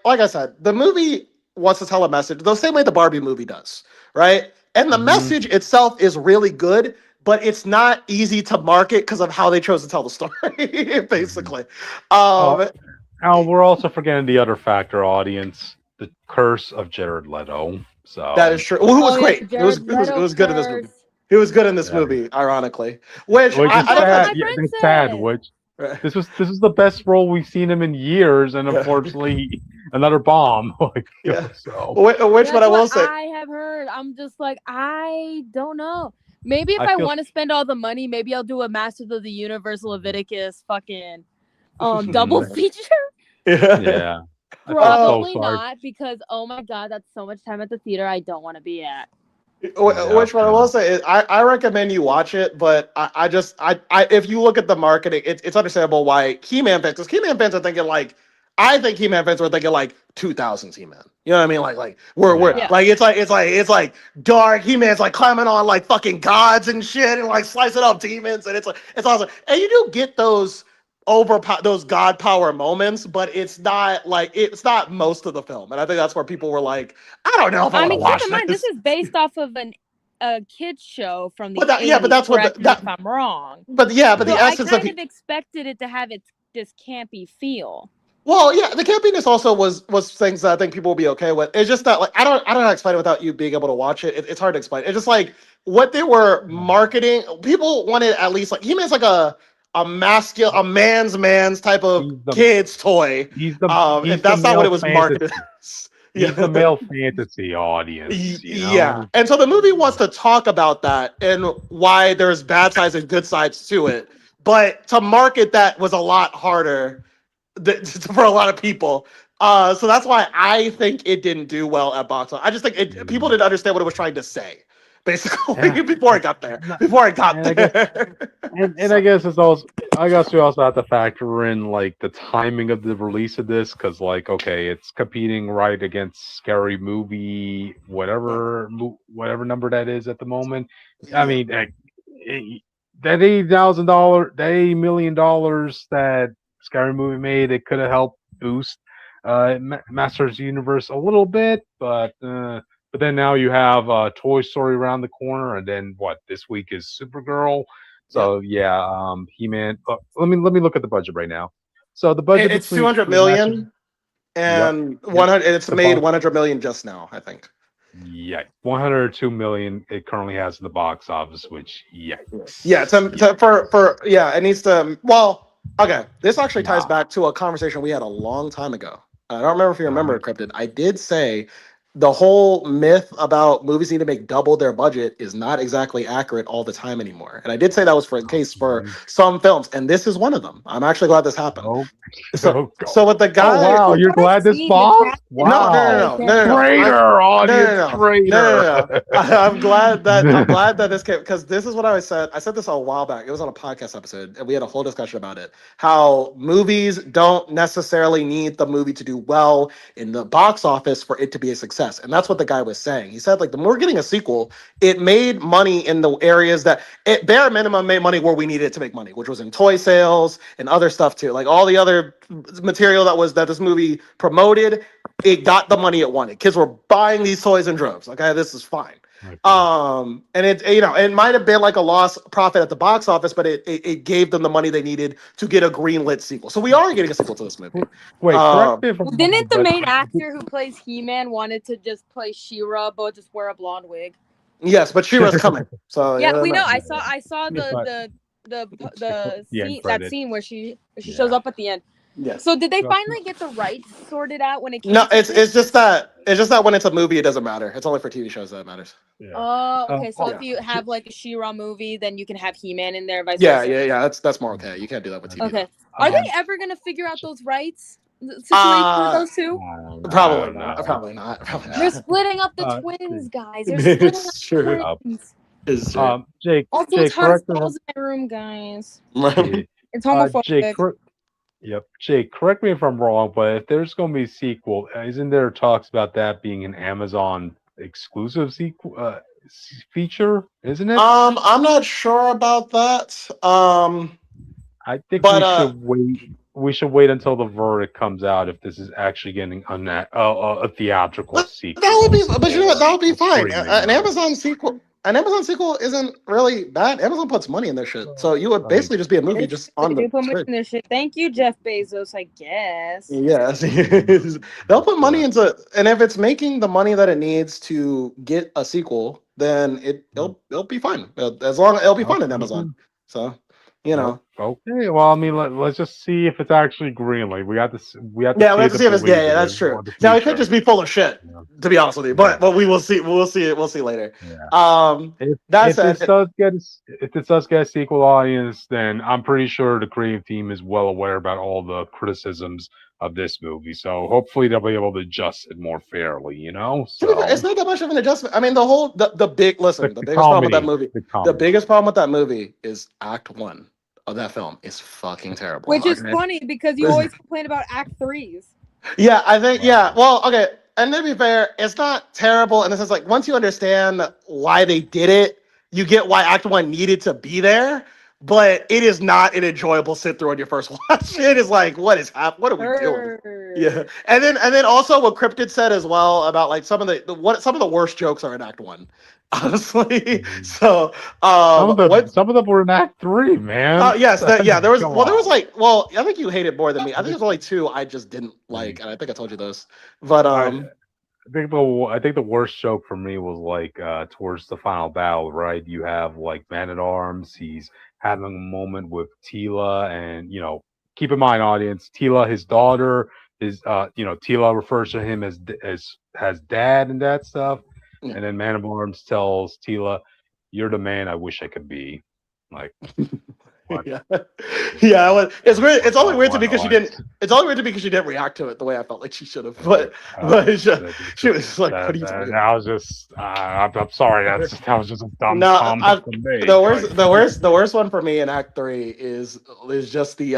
I said, the movie wants to tell a message the same way the Barbie movie does, right? And the message itself is really good, but it's not easy to market because of how they chose to tell the story, basically. We're also forgetting the other factor, audience: the curse of Jared Leto. So that is true. Well, who was great? It was good in this movie. He was good in this movie, ironically. Which is sad. Which this was the best role we've seen him in years, and unfortunately, another bomb. So. Which what I will say, I have heard. I'm just like, I don't know. Maybe if I want to spend all the money, maybe I'll do a Masters of the Universe Leviticus fucking double feature. Yeah. Probably not, because oh my god, that's so much time at the theater I don't want to be at. Which one I will say is I recommend you watch it, but I if you look at the marketing, it's understandable why He-Man fans, because He-Man fans are thinking like, I think He-Man fans were thinking like 2000s He-Man. You know what I mean? Like we're like it's like dark He-Man's like climbing on like fucking gods and shit and like slicing up demons, and it's awesome. And you do get those god power moments, but it's not most of the film, and I think that's where people were like, I don't know if I want to watch this. Keep in mind, this is based off of a kids show from the 80s, but that's what if I'm wrong. But the essence I kind of expected it to have this campy feel. Well, yeah, the campiness also was things that I think people will be okay with. It's just that like I don't know how to explain it without you being able to watch it. It's hard to explain. It's just like what they were marketing. People wanted at least like He-Man's like a man's type of kid's toy. And that's not what it was marketed as. He's the male fantasy audience. Yeah. And so the movie wants to talk about that and why there's bad sides and good sides to it. But to market that was a lot harder for a lot of people. So that's why I think it didn't do well at box office. I just think people didn't understand what it was trying to say. Basically, before I got there. And I guess it's also, I guess we also have to factor in like the timing of the release of this, because like, okay, it's competing right against Scary Movie, whatever number that is at the moment. I mean, that $80 million that Scary Movie made, it could have helped boost Masters Universe a little bit, but then now you have Toy Story around the corner, and then this week is Supergirl. So He-Man. Let me look at the budget right now. So the budget it's $200 million, and 100. It's made $100 million just now, I think. Yeah, 102 million it currently has in the box office, which yikes. Yeah, it needs to. Well, okay, this actually ties back to a conversation we had a long time ago. I don't remember if you remember it, Cryptid. I did say the whole myth about movies need to make double their budget is not exactly accurate all the time anymore. And I did say that was the case for some films, and this is one of them. I'm actually glad this happened. So with the guy, wow, you're glad this bombed? Wow. No. Traitor, audience, traitor. I'm glad that this came, because this is what I said. I said this a while back. It was on a podcast episode, and we had a whole discussion about it. How movies don't necessarily need the movie to do well in the box office for it to be a success. And that's what the guy was saying. He said, like, the more we're getting a sequel, it made money in the areas that it bare minimum made money where we needed it to make money, which was in toy sales and other stuff too. Like all the other material that this movie promoted, it got the money it wanted. Kids were buying these toys in droves. Okay, this is fine. And it might have been like a lost profit at the box office, but it gave them the money they needed to get a greenlit sequel. So we are getting a sequel to this movie. Wait, correct me if I'm wrong, didn't the main actor who plays He-Man wanted to just play She-Ra, but just wear a blonde wig? Yes, but She-Ra's coming. So we know. I saw the scene where she shows up at the end. Yes. So did they finally get the rights sorted out when it came? No, it's just that It's just that when it's a movie, it doesn't matter. It's only for TV shows that it matters. Yeah. Oh, okay. So yeah. if you have like a She-Ra movie, then you can have He-Man in there. Vice Yeah, versa. yeah, yeah. That's more okay. You can't do that with TV. Okay. Are they ever gonna figure out those rights situation for those two? Probably not. Probably not. They're splitting up the twins, guys. They're splitting up It's true. the twins. It's true. Jake, Also, Jake, it's hot correct me. stalls in my room, guys. Jake, It's homophobic. Jake, correct me if I'm wrong, but if there's going to be a sequel, isn't there talks about that being an Amazon exclusive sequel feature? Isn't it? I'm not sure about that. I think but, we should wait. We should wait until the verdict comes out if this is actually getting a theatrical sequel. That would be, but you know what? That would be fine. Streaming, An Amazon sequel. An Amazon sequel isn't really bad. Amazon puts money in their shit, so you would basically just be a movie just on the. Put money in their shit. Thank you, Jeff Bezos. I guess. Yes, they'll put money into, and if it's making the money that it needs to get a sequel, then it'll be fine. As long it'll be fun in Amazon. So, you know. Okay. Well, I mean, let's just see if it's actually green. Like we have to. Yeah, we have to see if it's gay. Yeah, that's true. Now it could just be full of shit. To be honest with you, but we will see. We'll see it. We'll see later. Yeah. If this does get a sequel audience, then I'm pretty sure the creative team is well aware about all the criticisms of this movie. So hopefully they'll be able to adjust it more fairly. You know. So it's not that much of an adjustment. I mean, the biggest problem with that movie. The biggest problem with that movie is Act 1 of that film is fucking terrible. Which is funny because you always complain about Act 3s. Yeah, I think, yeah. Well, okay. And to be fair, it's not terrible in the sense, like, once you understand why they did it, you get why Act 1 needed to be there, but it is not an enjoyable sit through on your first watch. It is like, what is happening? What are we doing? Yeah. And then also what Cryptid said as well about like some of the worst jokes are in Act 1. Honestly, so some of them were in Act 3, man. Yes, there was I think you hate it more than me. I think there's only 2 I just didn't like, and I think I told you those. But I think the worst joke for me was like towards the final battle, right? You have like Man-at-Arms. He's having a moment with Tila, and keep in mind, audience, Tila, his daughter, Tila refers to him as dad and that stuff. Yeah. And then Man-at-Arms tells Tila, "You're the man I wish I could be." Like, yeah. It's weird. It's only weird to me because she didn't. It's only weird to me because she didn't react to it the way I felt like she should have. But she was like, "What are you talking about?" I was just, I'm sorry. That was just a dumb comment from me. The worst one for me in Act 3 is just the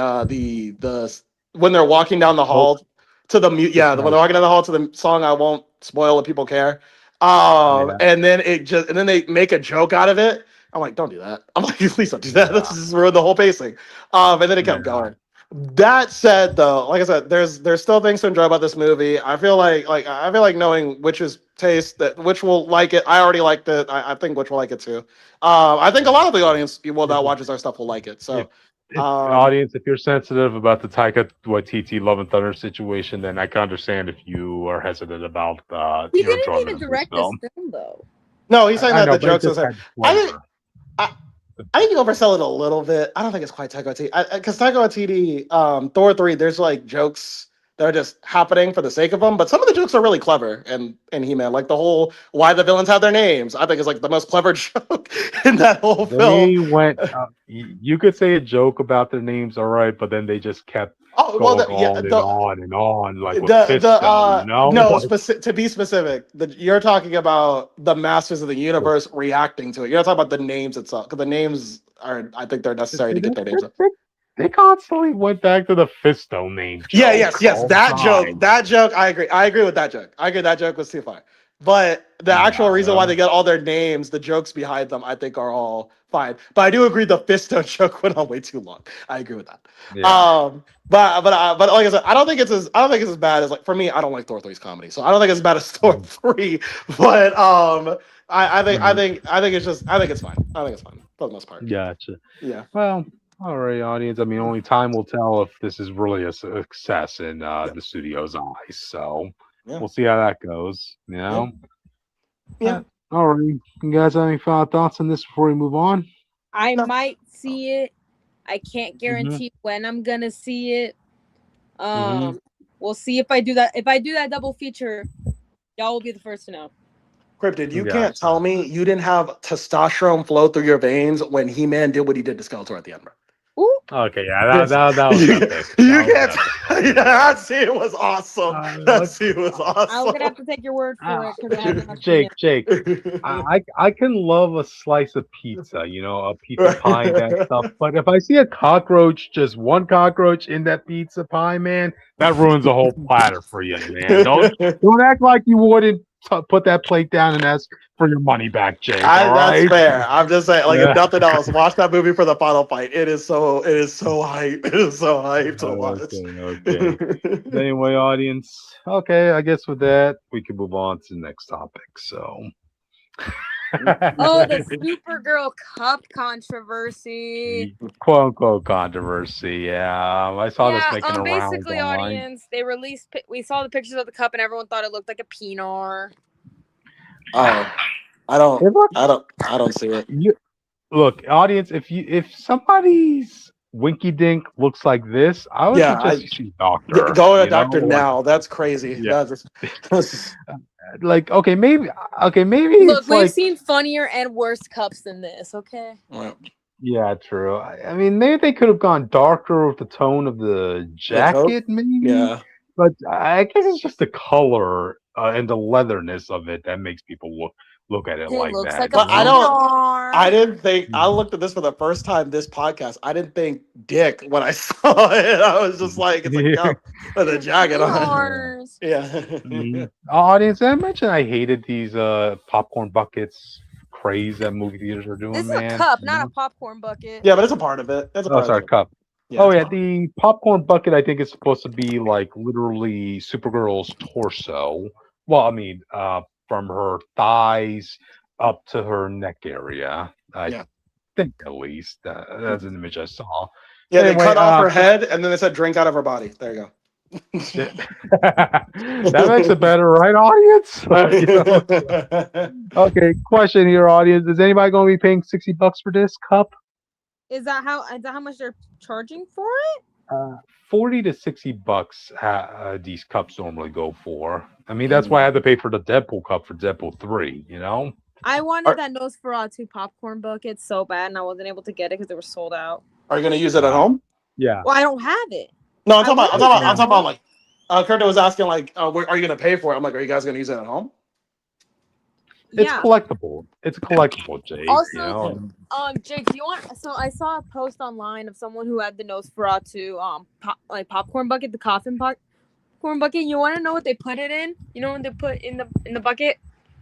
when they're walking down the hall to the mute. Yeah, when they're walking down the hall to the song "I Won't Spoil What People Care." And then they make a joke out of it. I'm like, don't do that. I'm like, please don't do that. Let's just ruin the whole pacing. And then it kept going. That said, though, like I said, there's still things to enjoy about this movie. I feel like knowing which's taste which will like it. I already liked it. I think which will like it too. I think a lot of the audience that watches our stuff will like it. So. Audience, if you're sensitive about the Taika Waititi Love and Thunder situation, then I can understand if you are hesitant about he didn't even direct this film though. No, he's saying that the jokes are. I think you oversell it a little bit. I don't think it's quite Taika Waititi because Taika Waititi, Thor 3, there's like jokes that are just happening for the sake of them, but some of the jokes are really clever in He-Man, like the whole why the villains have their names. I think is like the most clever joke in that whole film. You could say a joke about their names, all right, but then they just kept on and on, like to be specific, you're talking about the Masters of the Universe reacting to it. You're not talking about the names itself, because the names are, I think they're necessary to get their names up. They constantly went back to the Fisto name. Yes. That joke, I agree. I agree with that joke. I agree that joke was too far. But the actual reason why they get all their names, the jokes behind them, I think are all fine. But I do agree the Fisto joke went on way too long. I agree with that. Yeah. But like I said, I don't think it's as bad as, like, for me, I don't like Thor 3's comedy, so I don't think it's as bad as Thor 3. But I think it's fine. I think it's fine for the most part. Gotcha. Yeah. Well. All right, audience. I mean, only time will tell if this is really a success in the studio's eyes. So we'll see how that goes. You know? Yeah. All right. You guys have any final thoughts on this before we move on? I might see it. I can't guarantee when I'm gonna see it. We'll see if I do that. If I do that double feature, Y'all will be the first to know. Cryptid, you Gotcha. can't tell me you didn't have testosterone flow through your veins when He-Man did what he did to Skeletor at the end, bro. Ooh. Okay, yeah, that was epic. You That was can't. epic. Yeah, that scene was awesome. That scene was I'm gonna have awesome. to take your word for it because I haven't not seen Jake, it. I can love a slice of pizza, you know, a pizza pie, that stuff. But if I see a cockroach, just one cockroach in that pizza pie, man, that ruins the whole platter for you, man. Don't act like you wouldn't put that plate down and ask for your money back, Jake. All That's right. fair. I'm just saying, like, Yeah. if nothing else, watch that movie for the final fight. It is so hype. It is so hype to watch. Okay. Anyway, audience. Okay, I guess with that we can move on to the next topic. So. Oh, the Supergirl Cup controversy. Quote unquote controversy. Yeah, I saw this making a round basically, online. audience, they released. We saw the pictures of the cup, and everyone thought it looked like a pinar. Oh, I don't see it. Look, audience, if somebody's Winky Dink looks like this, I would suggest you see a doctor. Go to a doctor now. That's crazy. Yeah. That's Like, okay, maybe Look, it's we've like, seen funnier and worse cups than this. Okay. yeah, true. I mean, maybe they could have gone darker with the tone of the jacket, maybe. Yeah. But I guess it's just the color and the leatherness of it that makes people look at it like looks that. like But a pinar. I didn't think. I looked at this for the first time this podcast. I didn't think dick when I saw it. I was just like, it's a cup with a jacket on. Pinars. Yeah. Audience, did I mention I hated these popcorn buckets craze that movie theaters are doing? This is man. a cup, not a popcorn bucket. Yeah, but it's a part of it. It's a part of it. Cup. Yeah, Oh yeah, the popcorn bucket I think is supposed to be like literally Supergirl's torso. Well, I mean, from her thighs up to her neck area. I think at least that's an image I saw. Yeah, Anyway, they cut off her head and then they said drink out of her body. There you go. That makes it better, right, audience? Okay, question here, audience: is anybody going to be paying $60 for this cup? Is that how much they're charging for it? $40 to $60 these cups normally go for. I mean, that's why I had to pay for the Deadpool cup for Deadpool 3, you know? I wanted that Nosferatu popcorn bucket so bad, and I wasn't able to get it because they were sold out. Are you going to use it at home? Yeah. Well, I don't have it. No, I'm talking about like, Curtis was asking, like, are you going to pay for it? I'm like, are you guys going to use it at home? It's collectible. It's a collectible, Jake. Also, you know? Jake, do you want? So I saw a post online of someone who had the Nosferatu popcorn bucket, the coffin popcorn bucket. You want to know what they put it in? You know what they put in the bucket?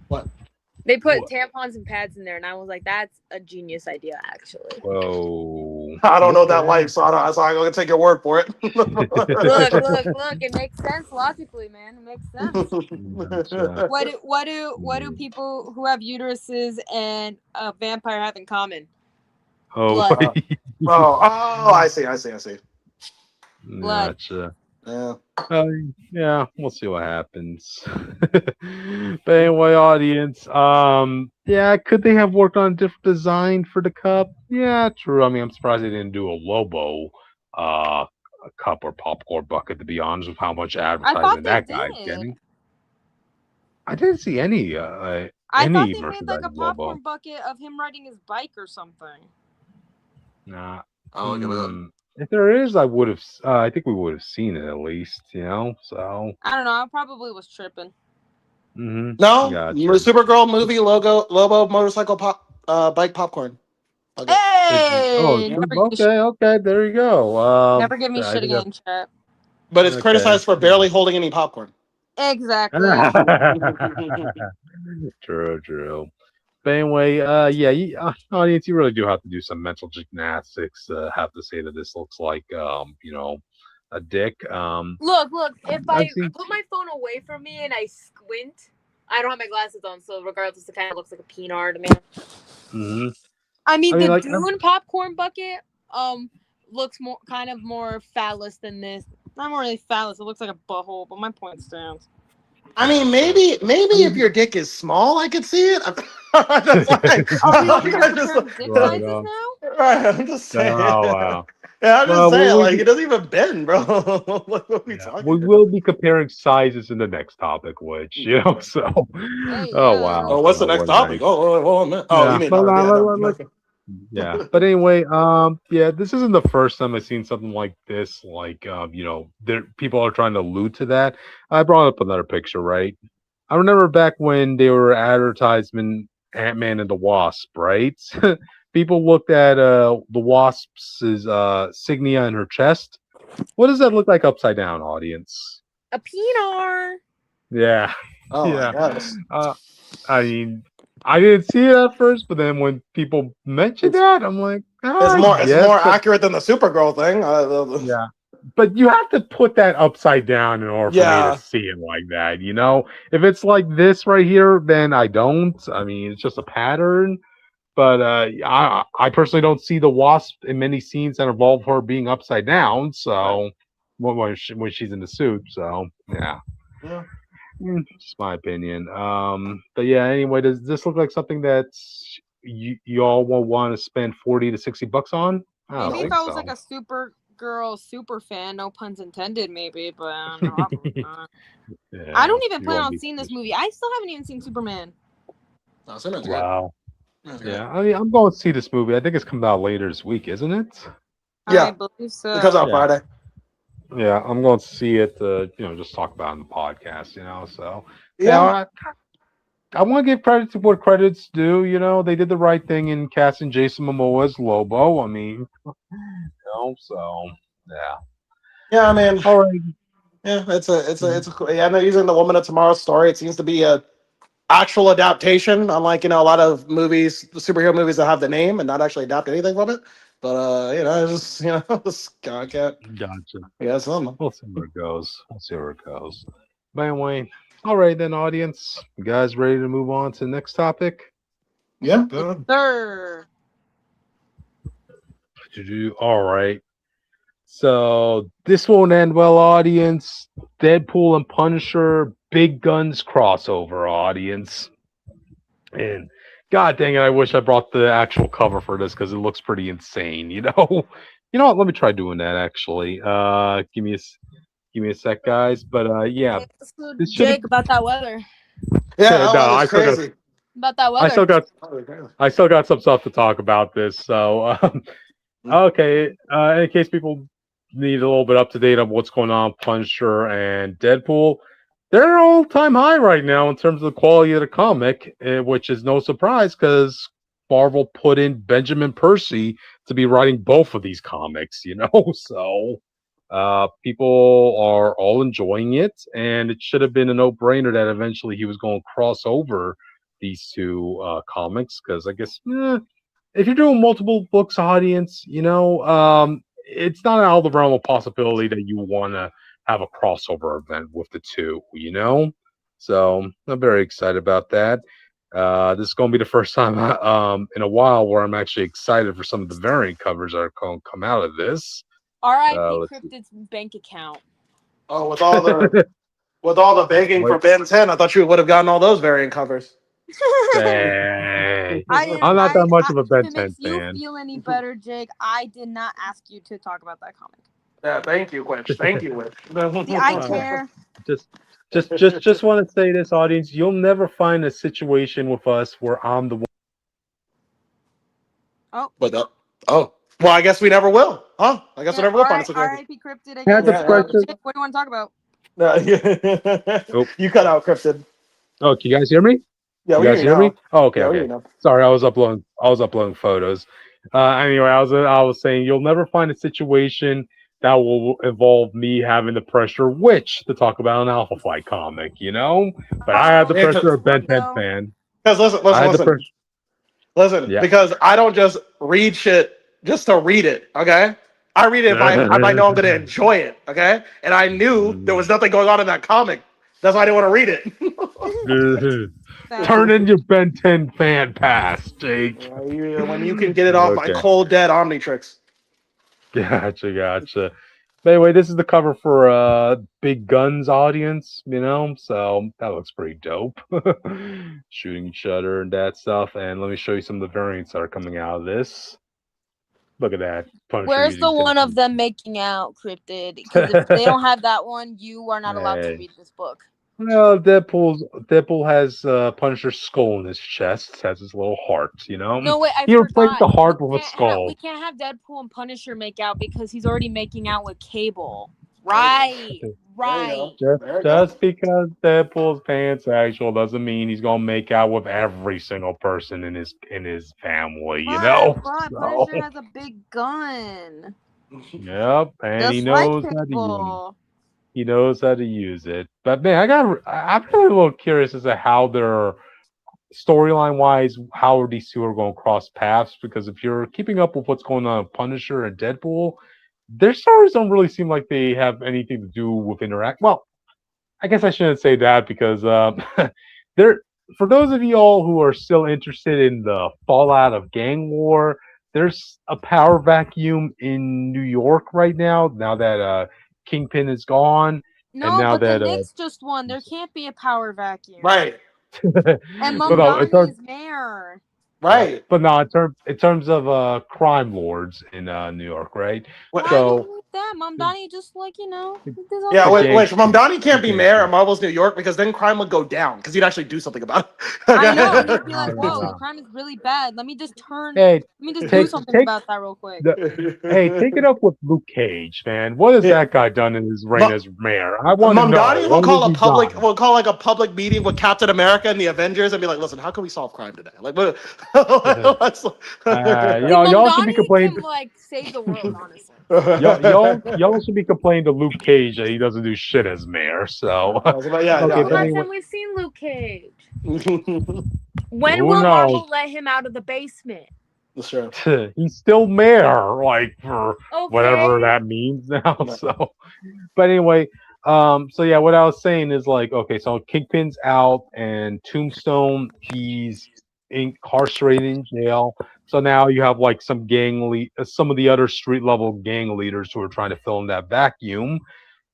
What? They put tampons and pads in there, and I was like, "That's a genius idea, actually." Whoa! I don't know that life, so I'm going to take your word for it. Look! It makes sense logically, man. It makes sense. What do people who have uteruses and a vampire have in common? Oh, I see. Blood. Gotcha. Yeah. Yeah, we'll see what happens. But anyway, audience, could they have worked on a different design for the cup? Yeah, true. I mean, I'm surprised they didn't do a Lobo a cup or popcorn bucket, to be honest, with how much advertising that guy's getting. I didn't see any. I thought they made like a popcorn bucket of him riding his bike or something. Nah. I'll look it up. If there is, I would have. I think we would have seen it at least, you know. So I don't know. I probably was tripping. Mm-hmm. No, Gotcha. Supergirl movie logo, Lobo motorcycle bike popcorn. Okay. Hey! Okay. There you go. Never give me shit again, chat. But it's criticized for barely holding any popcorn. Exactly. True. But anyway, audience, you really do have to do some mental gymnastics to have to say that this looks like, a dick. Look. If I put my phone away from me and I squint, I don't have my glasses on, so regardless, it kind of looks like a pinar to me. Mm-hmm. I mean, the Dune popcorn bucket looks more phallus than this. Not really phallus. It looks like a butthole, but my point stands. I mean, maybe if your dick is small, I could see it. I'm just saying. Oh, wow. Yeah, I'm just saying, we'll like, it doesn't even bend, bro. What are we yeah, talking we about? will be comparing sizes in the next topic, which so. Hey, Oh yeah. wow, Oh, what's the next what a topic? night. Oh, a minute. Oh, you Yeah, mean, but yeah, no, yeah. But anyway, yeah, this isn't the first time I've seen something like this. Like, there people are trying to allude to that. I brought up another picture, right? I remember back when they were advertising Ant-Man and the Wasp, right? People looked at the Wasp's signia in her chest. What does that look like upside down, audience? A pinar. Yeah, Oh my yeah. gosh. Uh, I mean, I didn't see it at first, but then when people mentioned that, I'm like, It's yes, more but accurate than the Supergirl thing. yeah. But you have to put that upside down in order for me to Yeah. see it like that, you know? If it's like this right here, then I don't. I mean, it's just a pattern. But I personally don't see the Wasp in many scenes that involve her being upside down. So when she's in the suit, so yeah. Yeah. Just my opinion. But yeah. Anyway, does this look like something that you all will want to spend $40 to $60 on? I don't Maybe if think I was so. like a Supergirl super fan, no puns intended, maybe, but I don't know. Yeah, I don't even you plan won't on be. seeing this movie. I still haven't even seen Superman. No, Superman's good. Wow. Superman's good. Yeah, I mean, I'm going to see this movie. I think it's coming out later this week, isn't it? I Yeah. believe so. It comes out Yeah. Friday. Yeah, I'm going to see it. Just talk about it in the podcast. So Yeah. I want to give credit to what credit's due. They did the right thing in casting Jason Momoa as Lobo. I mean, so yeah. Yeah, I mean, All right. yeah, I know using the Woman of Tomorrow's story, it seems to be a actual adaptation, unlike, a lot of movies, superhero movies that have the name and not actually adapt anything from it. But it's just, this guy can't. Gotcha. Yeah, something. We'll see where it goes. But anyway, all right then, audience. You guys ready to move on to the next topic? Yeah. Sir. All right. So this won't end well, audience. Deadpool and Punisher, big guns crossover, audience. And god dang it, I wish I brought the actual cover for this because it looks pretty insane. You know what? Let me try doing that actually. Give me a sec, guys. But yeah, So this should. Jake, about that weather. Yeah, that No, was crazy. About that I still weather. got I still got some stuff to talk about this. So okay. In case people need a little bit up to date on what's going on, Punisher and Deadpool, they're all time high right now in terms of the quality of the comic, which is no surprise because Marvel put in Benjamin Percy to be writing both of these comics. So people are all enjoying it, and it should have been a no-brainer that eventually he was going to cross over these two comics because I guess if you're doing multiple books, audience, it's not out of the realm of possibility that you want to have a crossover event with the two. So I'm very excited about that. This is going to be the first time in a while where I'm actually excited for some of the variant covers that are going to come out of this. R.I.P. Cryptid's bank account. Oh, with all the begging for Ben 10, I thought you would have gotten all those variant covers. Hey, I'm not that much of a Ben If it 10 makes you fan. feel any better, Jake, I did not ask you to talk about that comic. Yeah, thank you, Quinch. Thank you, Quinch. See, I care. Just want to say this, audience. You'll never find a situation with us where I'm the one. Oh, well, I guess we never will, huh? I guess we never will find a situation. R.I.P. Cryptid again. Had the pressure. Jake, what do you want to talk about? You cut out Cryptid. Oh, can you guys hear me? Yeah, you guys hear me? Oh, okay, Yeah, okay. Sorry, I was uploading photos. Anyway, I was saying you'll never find a situation that will involve me having the pressure which to talk about an Alpha Flight comic, But I had the pressure of Ben 10 fan. Because listen. Yeah. Because I don't just read shit just to read it, okay? I read it if I know I'm going to enjoy it, okay? And I knew there was nothing going on in that comic. That's why I didn't want to read it. Turn in your Ben 10 fan pass, Jake. When you can get it off my cold dead Omnitrix. Gotcha. But anyway, this is the cover for Big Guns audience, so that looks pretty dope. Shooting Shutter and that stuff. And let me show you some of the variants that are coming out of this. Look at that. Punisher Where's the using one of Deadpool. them making out, Cryptid? Because if they don't have that one, you are not allowed to Hey. read this book. Well, Deadpool has Punisher's skull in his chest, has his little heart, you know? No, wait, I He replaced forgot. the heart with a skull. We can't have Deadpool and Punisher make out because he's already making out with Cable. Right. Right. Just because Deadpool's pansexual doesn't mean he's gonna make out with every single person in his family, you know? But So, Punisher has a big gun. yep, and Just he knows how to use it. But man, I'm really a little curious as to how they're storyline wise, how these two are going to cross paths. Because if you're keeping up with what's going on with Punisher and Deadpool, their stories don't really seem like they have anything to do with interact. Well, I guess I shouldn't say that because they're for those of you all who are still interested in the fallout of gang war. There's a power vacuum in New York right now. Now that Kingpin is gone, No, and now but that the Knicks just won. There can't be a power vacuum. Right. And Mamdani is mayor. Right. But no, in terms of crime lords in New York, right? What, So that Mamdani just yeah, wait, Mamdani can't be gang mayor shit. of Marvel's New York because then crime would go down because he'd actually do something about it. I know. He'd be like, No, "Whoa, no. the crime is really bad. Let me just Hey, do something about that real quick." Hey, take it up with Luke Cage, man. What has that guy done in his reign as mayor? I want to know. Mamdani will What call has a he public done? will call like a public meeting with Captain America and the Avengers and be like, "Listen, how can we solve crime today?" Like, what? Y'all should be complaining. Can, like, save the world, honestly. Y'all should be complaining to Luke Cage that he doesn't do shit as mayor. So We've seen Luke Cage. When Who will knows? Marvel let him out of the basement? Sure. He's still mayor, like for whatever that means now. So, but anyway, so yeah, what I was saying is like, okay, so Kingpin's out and Tombstone, he's incarcerated in jail. So now you have like some some of the other street level gang leaders who are trying to fill in that vacuum.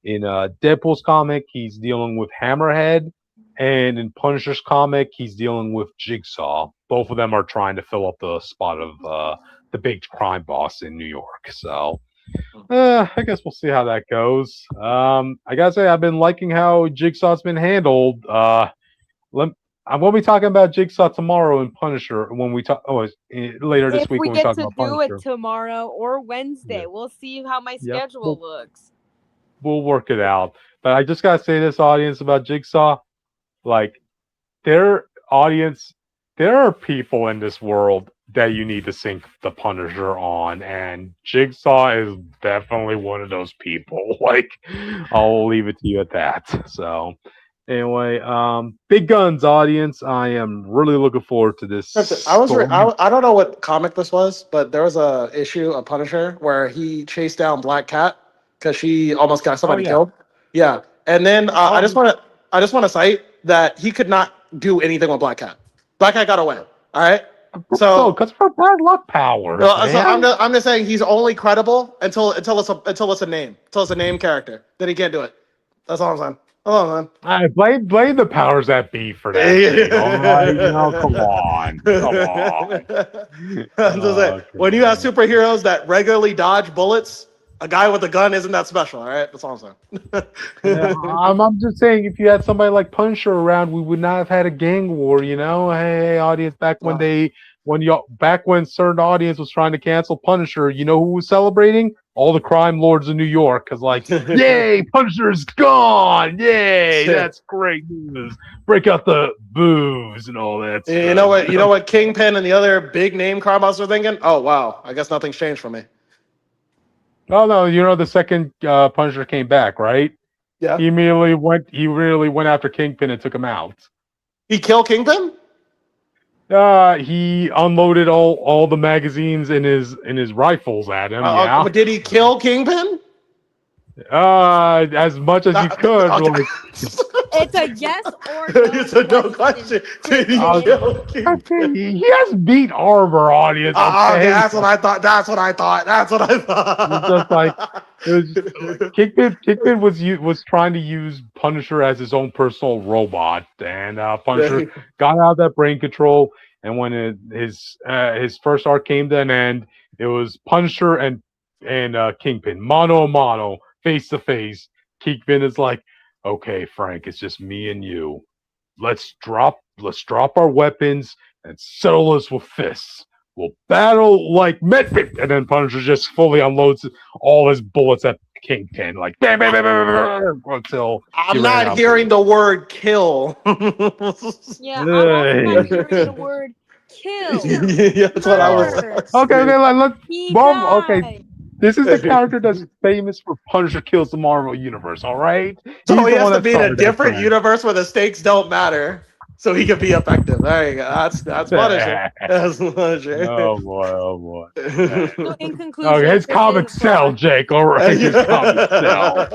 In Deadpool's comic, he's dealing with Hammerhead, and in Punisher's comic, he's dealing with Jigsaw. Both of them are trying to fill up the spot of the big crime boss in New York. So I guess we'll see how that goes. I gotta say, I've been liking how Jigsaw's been handled. I'm going to be talking about Jigsaw tomorrow in Punisher when we talk. Later this week when we talk about Punisher. If we get to do it tomorrow or Wednesday, we'll see how my schedule looks. We'll work it out. But I just gotta say this, audience, about Jigsaw. Like, there are people in this world that you need to sink the Punisher on, and Jigsaw is definitely one of those people. Like, I'll leave it to you at that. So. Anyway, big guns, audience. I am really looking forward to this. I don't know what comic this was, but there was a issue of Punisher where he chased down Black Cat because she almost got somebody killed. Yeah, and then I just want to cite that he could not do anything with Black Cat. Black Cat got away. All right. So because for bad luck powers. So I'm just saying he's only credible until it's a name character. Then he can't do it. That's all I'm saying. Hold on, man. I blame the powers that be for that. Thing, all right? Come on. I'm just saying, when you have superheroes that regularly dodge bullets, a guy with a gun isn't that special. All right, that's all I'm saying. I'm just saying, if you had somebody like Punisher around, we would not have had a gang war. You know, hey, audience, back when certain audience was trying to cancel Punisher, you know who was celebrating? All the crime lords in New York, because like, yay, Punisher's gone! Yay, that's great news. Break out the booze and all that. You know what? You know what? Kingpin and the other big name crime bosses are thinking. Oh wow, I guess nothing's changed for me. Oh no, you know the second Punisher came back, right? Yeah. He really went after Kingpin and took him out. He killed Kingpin? He unloaded all the magazines in his rifles at him. But did he kill Kingpin? As much as you could. Like, it's a yes or no. It's a no question. Did he kill Kingpin? He has beat armor, audience. Okay, that's what I thought. It's just like Kingpin was trying to use Punisher as his own personal robot, and Punisher got out of that brain control. And when his first arc came to an end, It was Punisher and Kingpin, mano a mano, face to face. Kingpin is like, okay, Frank, it's just me and you. Let's drop our weapons and settle this with fists. We'll battle like men. And then Punisher just fully unloads all his bullets at Kingpin, like bam, bam, bam, bam, bam, bam, until I'm not hearing the word kill. Yeah, I'm also not hearing the word kill. Yeah, that's what I was. Okay, let's. He Well, died. okay. This is the character that's famous for Punisher kills the Marvel Universe, all right? So he the has one to that be in a started that different trend. universe where the stakes don't matter, so he can be effective. There you go. That's Punisher. That's Punisher. Oh boy. So in conclusion, Okay, his this comics is sell, fraud. Jake. All right, his comics sell.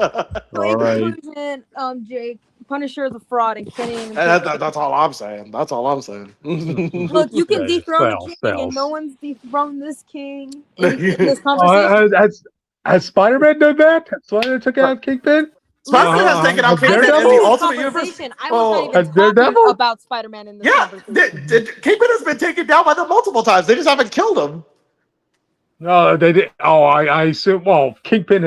So All in right. conclusion, Jake, Punisher is a fraud and can't even. That's all I'm saying. That's all I'm saying. Look, you can Yeah, dethrone a king, sells. and no one's dethroned this king in this conversation. Has Spider-Man done that? Has Spider-Man took out Kingpin? Spider-Man has taken out Has Kingpin in Daredevil? the Ultimate Universe. I was not Has even talking Daredevil? about Spider-Man in this Yeah, conversation. Kingpin has been taken down by them multiple times. They just haven't killed him. No, they did. Oh, I assume. Well, Kingpin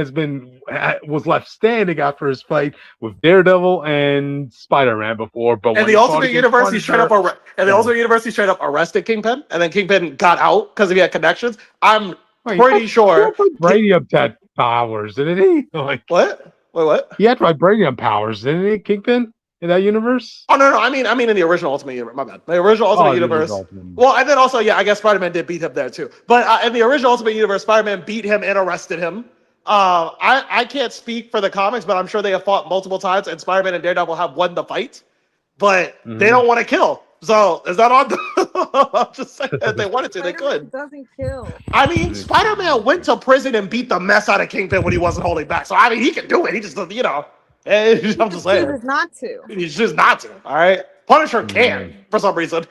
was left standing after his fight with Daredevil and Spider-Man before, but In when the he fought Ultimate against Universe, he straight Punisher, up Ultimate Universe, he straight up arrested Kingpin, and then Kingpin got out because he had connections. I'm pretty sure. Vibranium had powers, didn't he? Like What? Wait, what? he had vibranium powers, didn't he, Kingpin, in that universe? Oh no, I mean in the original Ultimate Universe. My bad. The original Ultimate Universe. Well, and then also, yeah, I guess Spider-Man did beat him there too. But in the original Ultimate Universe, Spider-Man beat him and arrested him. I can't speak for the comics, but I'm sure they have fought multiple times, and Spider-Man and Daredevil have won the fight, but they don't want to kill. So is that on? I'm just saying, if they wanted to, they could. Doesn't kill. I mean, Spider-Man went to prison and beat the mess out of Kingpin when he wasn't holding back. So I mean, he can do it. He just, I'm just saying. Chooses not to. He's just not to. All right. Punisher can for some reason.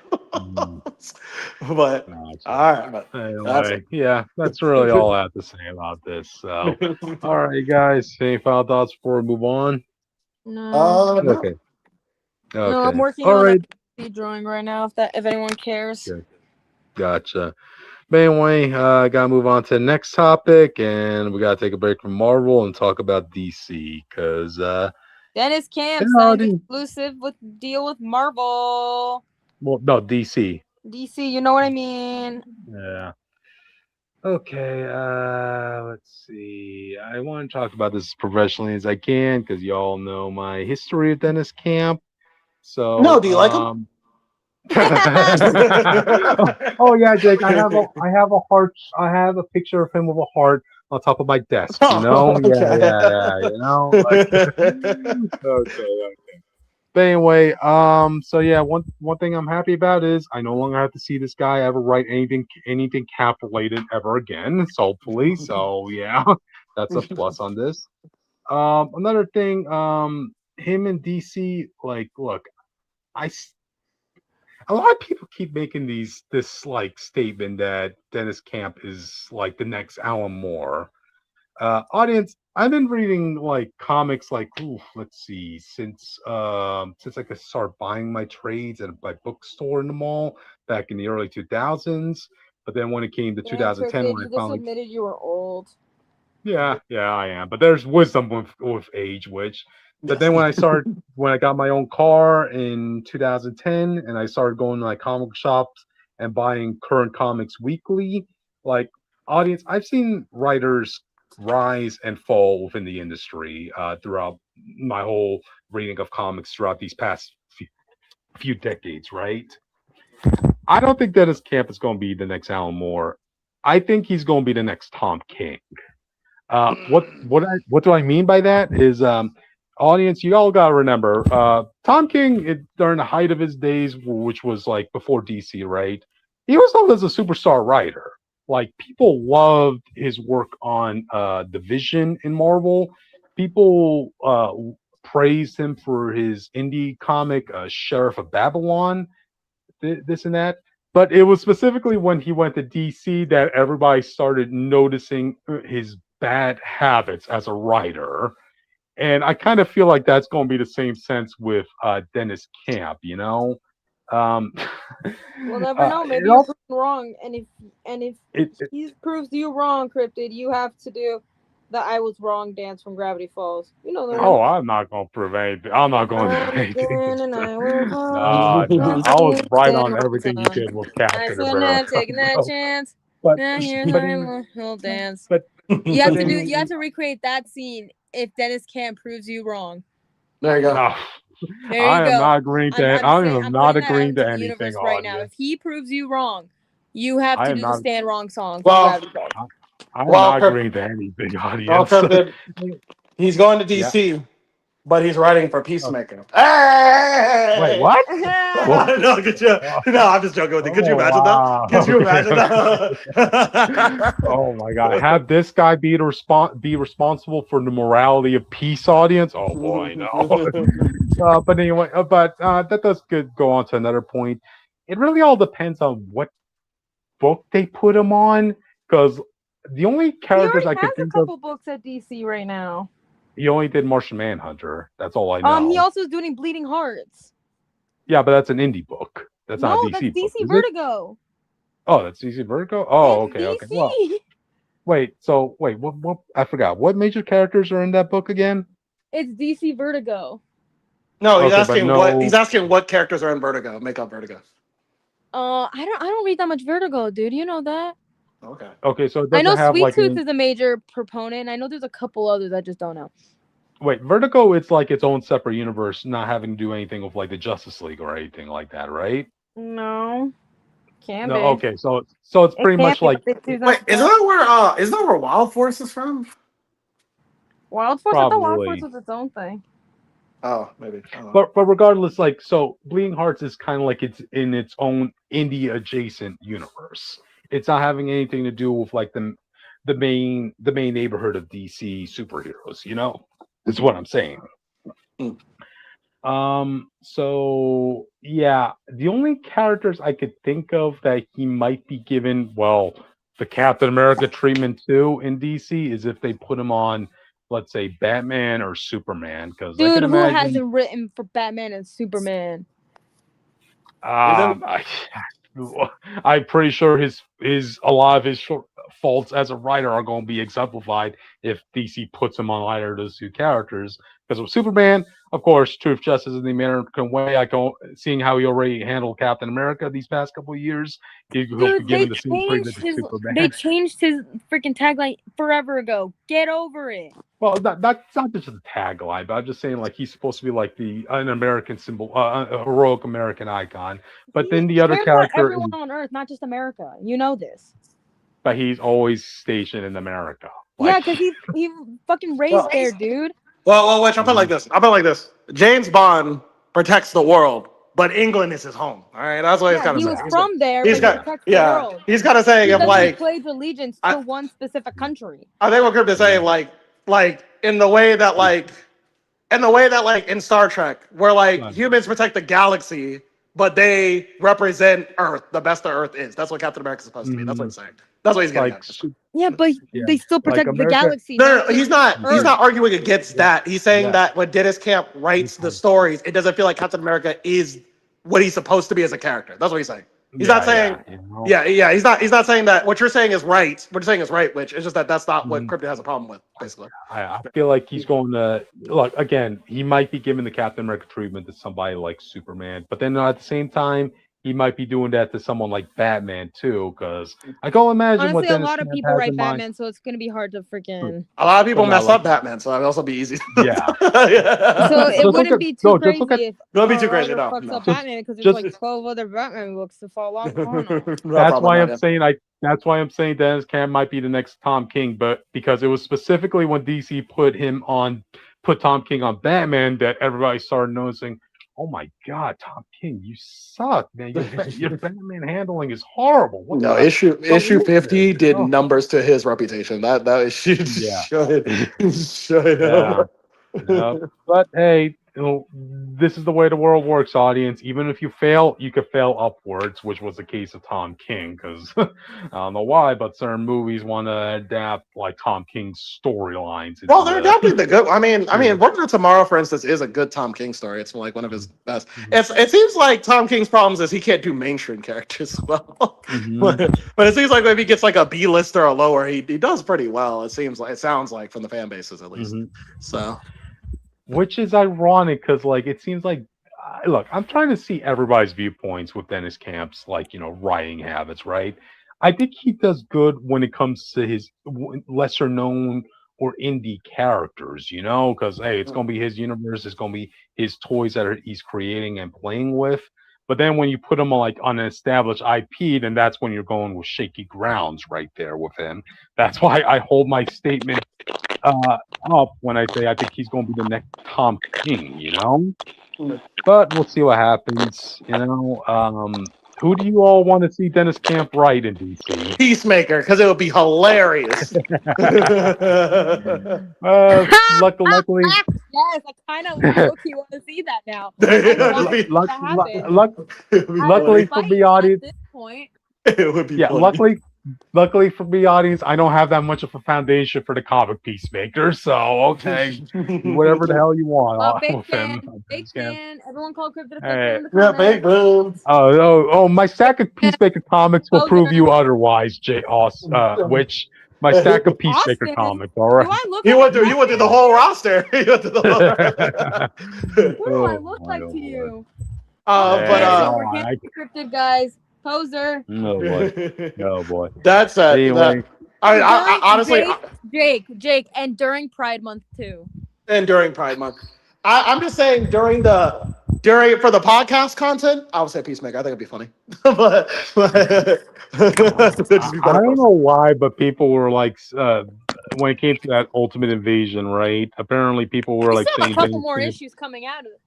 But all right. But anyway, yeah, that's really all I have to say about this. So, all right, guys, any final thoughts before we move on? No. no. Okay. No, I'm working All on right. a drawing right now. If anyone cares. Good. Gotcha. But anyway, gotta move on to the next topic, and we gotta take a break from Marvel and talk about DC because Deniz Camp Signs exclusive with deal with Marvel. Well, no, DC. DC, you know what I mean? Yeah. Okay. Let's see. I want to talk about this as professionally as I can because y'all know my history of Deniz Camp. So No, do you like him? Oh yeah, Jake. I have a heart. I have a picture of him with a heart on top of my desk. You know? Okay. Yeah. You know. Like, okay. But anyway, so yeah, one thing I'm happy about is I no longer have to see this guy ever write anything cap related ever again. So hopefully, so yeah, that's a plus on this. Another thing, him and DC, like, look, a lot of people keep making this like statement that Deniz Camp is like the next Alan Moore. Audience, I've been reading like comics like let's see, since I could start buying my trades at my bookstore in the mall back in the early 2000s. But then when it came to 2010, when I finally admitted you were old. Yeah, I am. But there's wisdom with age, but then when I got my own car in 2010 and I started going to like comic shops and buying current comics weekly, like audience, I've seen writers rise and fall within the industry throughout my whole reading of comics throughout these past few decades, right? I don't think Deniz Camp is going to be the next Alan Moore. I think he's going to be the next Tom King. What do I mean by that is audience, you all gotta remember, Tom King during the height of his days, which was like before DC, right? He was known as a superstar writer. Like people loved his work on the Vision in Marvel. People praised him for his indie comic, Sheriff of Babylon, this and that. But it was specifically when he went to DC that everybody started noticing his bad habits as a writer. And I kind of feel like that's going to be the same sense with Deniz Camp, you know? We'll never know. Maybe you're proven wrong, and if he proves you wrong, Cryptid, you have to do the "I was wrong" dance from Gravity Falls. You know the Oh, one. I'm not gonna prove anything. I'm not gonna do anything. And I was Nah, wrong. I was right on everything you did with I Captain shouldn't America. have taken that bro. chance. But Now here's but my whole dance. but You have but to do. anyway, You have to recreate that scene if Deniz Camp proves you wrong. There you go. no, There I you am go. not agreeing to. I'm I saying, am I'm not putting that out agreeing into to the anything, universe right now. audience. If he proves you wrong, you have I to am do the not. Stand Wrong song. Well, I'm well, not agreeing to anything, well, audience. Cryptid, he's going to Yeah. DC, but he's writing for Oh, Peacemaker. wait, Hey! what? What? No, could you? Oh, No, I'm just joking with you. Could you oh, imagine that? wow. Could you Okay. imagine that? Oh my God! Have this guy be responsible for the morality of peace, audience? Oh boy, no. But anyway, that does go on to another point. It really all depends on what book they put him on, because the only He characters already I could has a think of, couple books at DC right now. he only did Martian Manhunter. That's all I know. He also is doing Bleeding Hearts. Yeah, but that's an indie book. That's not a No, DC that's book, DC is it? Vertigo. Oh, that's DC Vertigo. Oh, It's okay, okay. DC. Well, wait. So wait, what? I forgot. What major characters are in that book again? It's DC Vertigo. No, he's Okay, but asking what no. he's asking what characters are in Vertigo. Make up Vertigo. I don't read that much Vertigo, dude. You know that. Okay. Okay, so it I know doesn't have Sweet like Tooth is a major proponent. I know there's a couple others I just don't know. wait, Vertigo. It's like its own separate universe, not having to do anything with like the Justice League or anything like that, right? No, can No. be. Okay, so it's pretty much like Wait, isn't that where Wild Force is from? Wild Force? I thought Wild probably. Force was its own thing. Oh, maybe. I don't know. But regardless, like so, Bleeding Hearts is kind of like it's in its own indie adjacent universe. It's not having anything to do with like the main neighborhood of DC superheroes. You know, is what I'm saying. So yeah, the only characters I could think of that he might be given, well, the Captain America treatment too in DC is if they put him on, let's say, Batman or Superman, because I Dude, can who imagine. hasn't written for Batman and Superman? I'm pretty sure a lot of his faults as a writer are going to be exemplified if DC puts him on either of those two characters. Because with Superman, of course, truth, justice, in the American way. Seeing how he already handled Captain America these past couple of years, he'll be given the same treatment to Superman. They changed his freaking tagline forever ago. Get over it. Well, that's not just a tagline, but I'm just saying, like, he's supposed to be like an American symbol, a heroic American icon. But then the other character, everyone on Earth, not just America. You know this. But he's always stationed in America. Yeah, because he fucking raised there, dude. Well, wait. I'll put it like this. James Bond protects the world, but England is his home. All right, that's what he's kind of saying. He was from there. He's got the world. He's kind of saying if like he pledged allegiance to one specific country. I think what Crypt is saying like in the way that like in Star Trek, where like humans protect the galaxy, but they represent Earth, the best that Earth is. That's what Captain America is supposed to be. That's what he's saying. That's what he's getting at. Yeah, but they still protect the galaxy. No, he's not. He's not arguing against that. He's saying that when Deniz Camp writes the stories, it doesn't feel like Captain America is what he's supposed to be as a character. That's what he's saying. He's not saying. He's not saying that what you're saying is right. What you're saying is right, which it's just that's not what Crypto has a problem with, basically. I feel like he's going to look again. He might be giving the Captain America treatment to somebody like Superman, but then at the same time, he might be doing that to someone like Batman too. Because I can't imagine. Honestly, a lot of people write Batman, so it's gonna be hard to freaking. A lot of people mess up Batman, so that'd also be easy. Yeah. So it wouldn't be too crazy if. Don't be too crazy. No. Fucks up Batman because there's like 12 other Batman books to fall off. That's why I'm saying That's why I'm saying Deniz Camp might be the next Tom King, but because it was specifically when DC put Tom King on Batman that everybody started noticing. Oh my God, Tom King, you suck, man! Your Batman handling is horrible. Issue 50 did numbers to his reputation. That issue should. But hey, this is the way the world works, audience. Even if you fail, you could fail upwards, which was the case of Tom King. Because I don't know why, but certain movies want to adapt like Tom King's storylines. Well, they're definitely the good. I mean, Working on Tomorrow, for instance, is a good Tom King story. It's like one of his best. It seems like Tom King's problems is he can't do mainstream characters well. But it seems like if he gets like a B-lister or lower, he does pretty well. It sounds like from the fan bases at least. So, which is ironic because like it seems like look, I'm trying to see everybody's viewpoints with Dennis Camp's like writing habits, right? I think he does good when it comes to his lesser known or indie characters, because hey, it's gonna be his universe, it's gonna be his toys that he's creating and playing with. But then when you put him like on an established IP, then that's when you're going with shaky grounds right there with him. That's why I hold my statement up when I say I think he's going to be the next Tom King, But we'll see what happens, Who do you all want to see Dennis Camp write in DC? Peacemaker, because it would be hilarious. Luckily, yes, I kind of low-key want to see that now. Luckily for the audience, at this point. It would be funny. Luckily for the audience, I don't have that much of a foundation for the comic Peacemaker, so okay, whatever the hell you want. Big fan. Everyone call Cryptid Hey. big boom. Oh! My stack of Peacemaker comics will prove you otherwise, which my stack of Peacemaker comics. All right. You went through the whole roster. What do I look like to you? We're Cryptid guys. Poser. No boy. That's anyway. Honestly, Jake, and during Pride Month too. And during Pride Month, I'm just saying for the podcast content, I would say Peacemaker. I think it'd be funny. but I don't know why, but people were like, when it came to that Ultimate Invasion, right? Apparently, people were like saying a couple more issues coming out of it.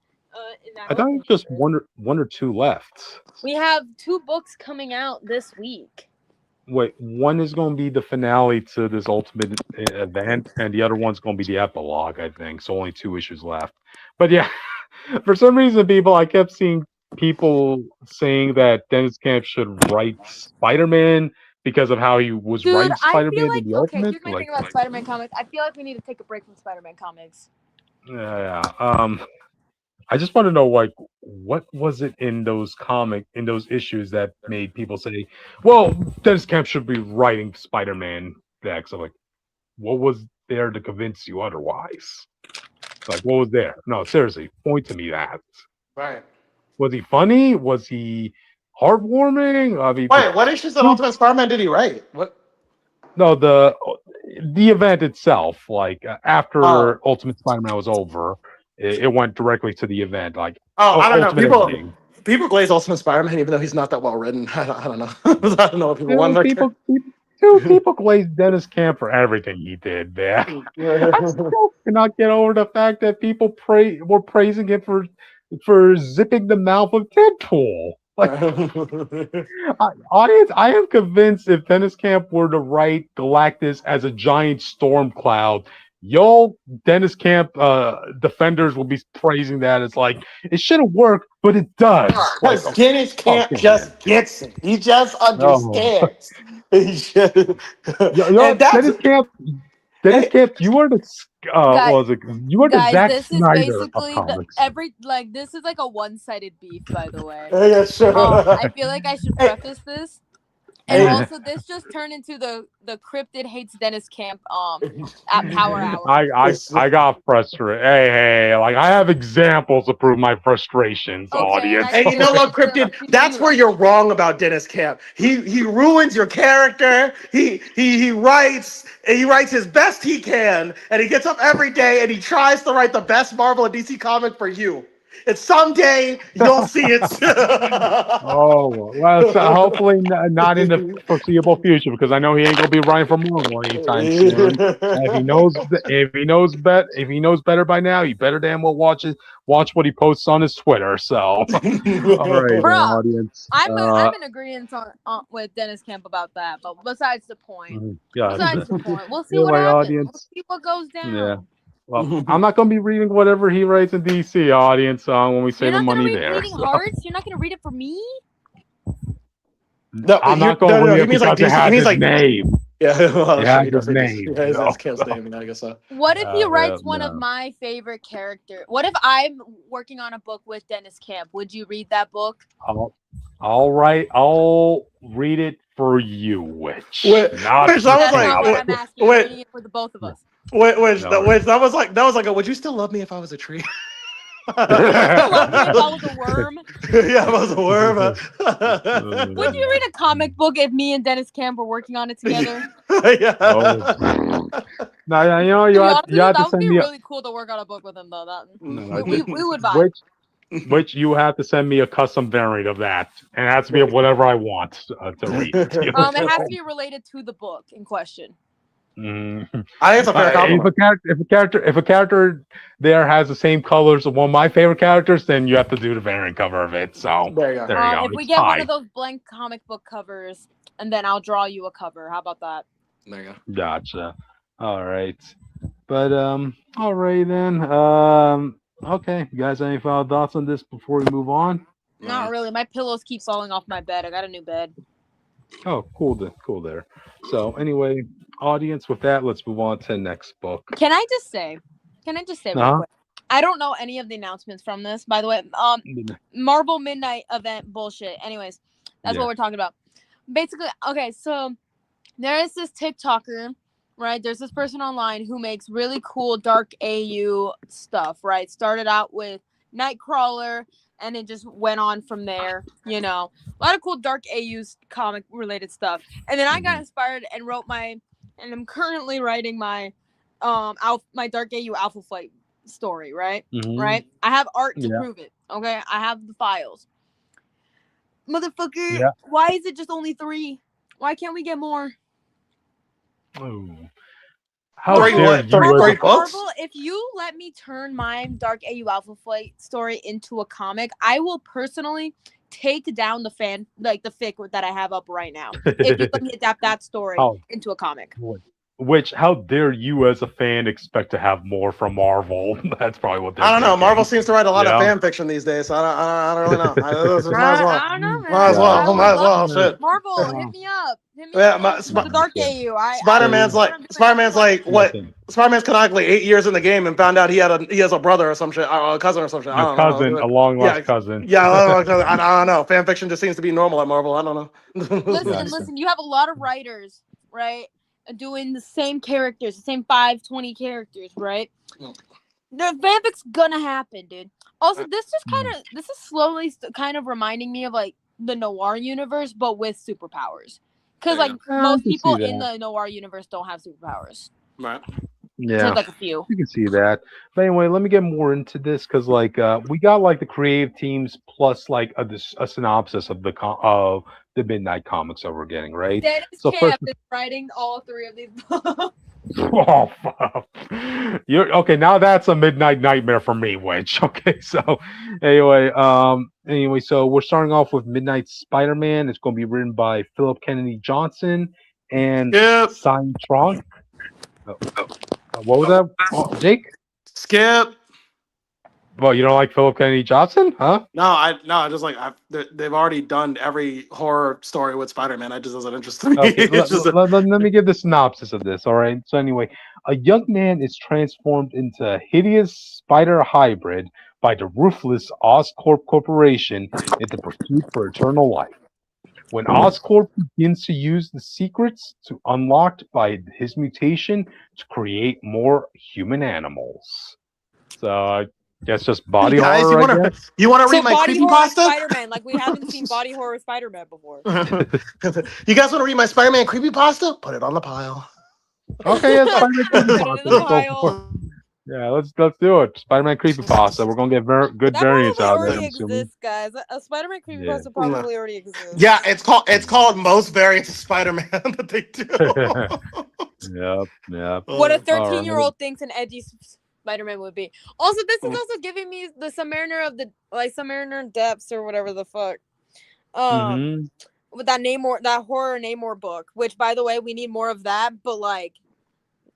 I thought it was just one or two left. We have 2 books coming out this week. Wait, one is going to be the finale to this Ultimate event, and the other one's going to be the epilogue, I think. So only 2 issues left. But yeah, for some reason, I kept seeing people saying that Dennis Camp should write Spider-Man because of how he was writing Spider-Man in the Ultimate. Here's my thing about Spider-Man comics. I feel like we need to take a break from Spider-Man comics. Yeah. I just want to know, like, what was it in those issues that made people say, well, Dennis Camp should be writing Spider-Man decks? I'm like, what was there to convince you otherwise? Like, what was there? No, seriously, point to me that. Right. Was he funny? Was he heartwarming? I mean, wait, what issues of Ultimate Spider-Man did he write? What? No, the event itself, like, after Ultimate Spider-Man was over, it went directly to the event. Like, I don't know. People glaze Ultimate Spider-Man even though he's not that well written. I don't know. I don't know what people want. People glaze Dennis Camp for everything he did, man. I still cannot get over the fact that people were praising him for zipping the mouth of Deadpool. Like, audience, I am convinced if Dennis Camp were to write Galactus as a giant storm cloud, Dennis Camp defenders will be praising that. It's like, it should have worked, but it does. Because Dennis Camp just gets it. He just understands. Dennis Camp, you are the Zack Snyder of comics. This is like a one-sided beef, by the way. Yeah, sure. I feel like I should preface this. And also, this just turned into the Cryptid hates Dennis Camp at Power Hour. I got frustrated. Hey, like, I have examples to prove my frustrations, audience. And you know what, Cryptid? That's where you're wrong about Dennis Camp. He ruins your character. He writes his best he can, and he gets up every day and he tries to write the best Marvel and DC comic for you. And someday you'll see it. So hopefully not in the foreseeable future, because I know he ain't gonna be writing for Marvel anytime soon. If he knows better by now, he better damn well watch what he posts on his Twitter. So, all right, audience. I'm in agreement with Dennis Camp about that. But besides the point, we'll see what happens. We'll see what goes down. Yeah. Well, I'm not gonna be reading whatever he writes in DC, audience. When we You're save the not gonna money read there. Bleeding So. Hearts? You're not gonna read it for me? No, I'm not gonna no, read he it means like because it DC. He has means his like name. yeah. Well, It sure, has he does his say DC. name. Yeah, So. that's Cam's name. I guess so. What if he writes one of no. my favorite characters? What if I'm working on a book with Deniz Camp? Would you read that book? All right, I'll read it for you, Witch. Which Not that was That's like, not what I'm asking. I'm wait, reading it for the both of us. which No. that was like a, would you still love me if I was a tree? Would you still love me if I was a worm? Yeah, I was a worm. Would you read a comic book if me and Deniz Camp were working on it together? Yeah. Oh. No, you know, To be honest with you have that to would send be me. really cool to work on a book with him, though. No, We would vibe. Which you have to send me a custom variant of that, and it has to be of whatever I want to read. It has to be related to the book in question. Mm. I think it's a fair compliment. If a character there has the same colors of one of my favorite characters, then you have to do the variant cover of it. So There you go. go. If we get one of those blank comic book covers, and then I'll draw you a cover. How about that? There you go. Gotcha. All right, but all right then. Okay, you guys, any final thoughts on this before we move on? Not really. My pillows keep falling off my bed. I got a new bed. Oh, cool there. So anyway, audience, with that, let's move on to the next book. Can I just say real quick? I don't know any of the announcements from this, by the way. Marvel Midnight event bullshit. Anyways, that's what we're talking about. Basically, okay, so there is this TikToker, right? There's this person online who makes really cool dark AU stuff, right? Started out with Nightcrawler, and it just went on from there, you know. A lot of cool dark AU comic related stuff. And then I got inspired and I'm currently writing my my dark AU Alpha Flight story, right? Mm-hmm. Right? I have art to prove it. Okay? I have the files. Motherfucker, why is it just only 3? Why can't we get more? Oh. How dare you, Marvel, if you let me turn my Dark AU Alpha Flight story into a comic, I will personally take down the fic that I have up right now. If you let me adapt that story into a comic. Which, how dare you as a fan expect to have more from Marvel? That's probably what they're I don't know. thinking. Marvel seems to write a lot of fan fiction these days, so I don't really know. Might as well. Might as well. Shit. Marvel, hit me up. The Dark AU. Spider-Man's like what? Spider-Man's canonically 8 years in the game and found out he has a brother or some shit, or a cousin or some shit. I don't know. A long lost cousin. Yeah, I don't know. Fan fiction just seems to be normal at Marvel. I don't know. Listen. You have a lot of writers, right? Doing the same characters, the same 520 characters, right? The fanfic's gonna happen, dude. Also, this is slowly kind of reminding me of like the noir universe, but with superpowers. Because like most people in the noir universe don't have superpowers. Right. Yeah. Just like a few. You can see that. But anyway, let me get more into this because like we got like the creative teams plus like a synopsis of the Midnight comics that we're getting, right? Deniz Camp is writing all 3 of these books. Oh, fuck. You're okay. Now that's a midnight nightmare for me, Witch. Okay, so anyway, so we're starting off with Midnight Spider-Man. It's going to be written by Philip Kennedy Johnson and Sign Tronk. What was that, Jake? Skip. Well, you don't like Philip Kennedy Johnson, huh? No, I just like they've already done every horror story with Spider-Man. It just doesn't interest me. Okay, let me give the synopsis of this. All right. So anyway, a young man is transformed into a hideous spider hybrid by the ruthless Oscorp Corporation in the pursuit for eternal life. When Oscorp begins to use the secrets unlocked by his mutation to create more human animals. So guess just body horror. You want to read my creepypasta? Spider-Man, like we haven't seen body horror Spider-Man before. You guys want to read my Spider-Man creepypasta? Put it on the pile. Okay, yeah, let's do it. Spider-Man creepypasta. We're gonna get good variants out of it. Exists, guys. A Spider-Man creepypasta probably already exists. Yeah, it's called most variants of Spider-Man that they do. Yep. What a 13-year-old thinks an edgy Spider-Man would be. Also, this is also giving me the Submariner Depths or whatever the fuck. With that horror Namor book, which by the way, we need more of that, but like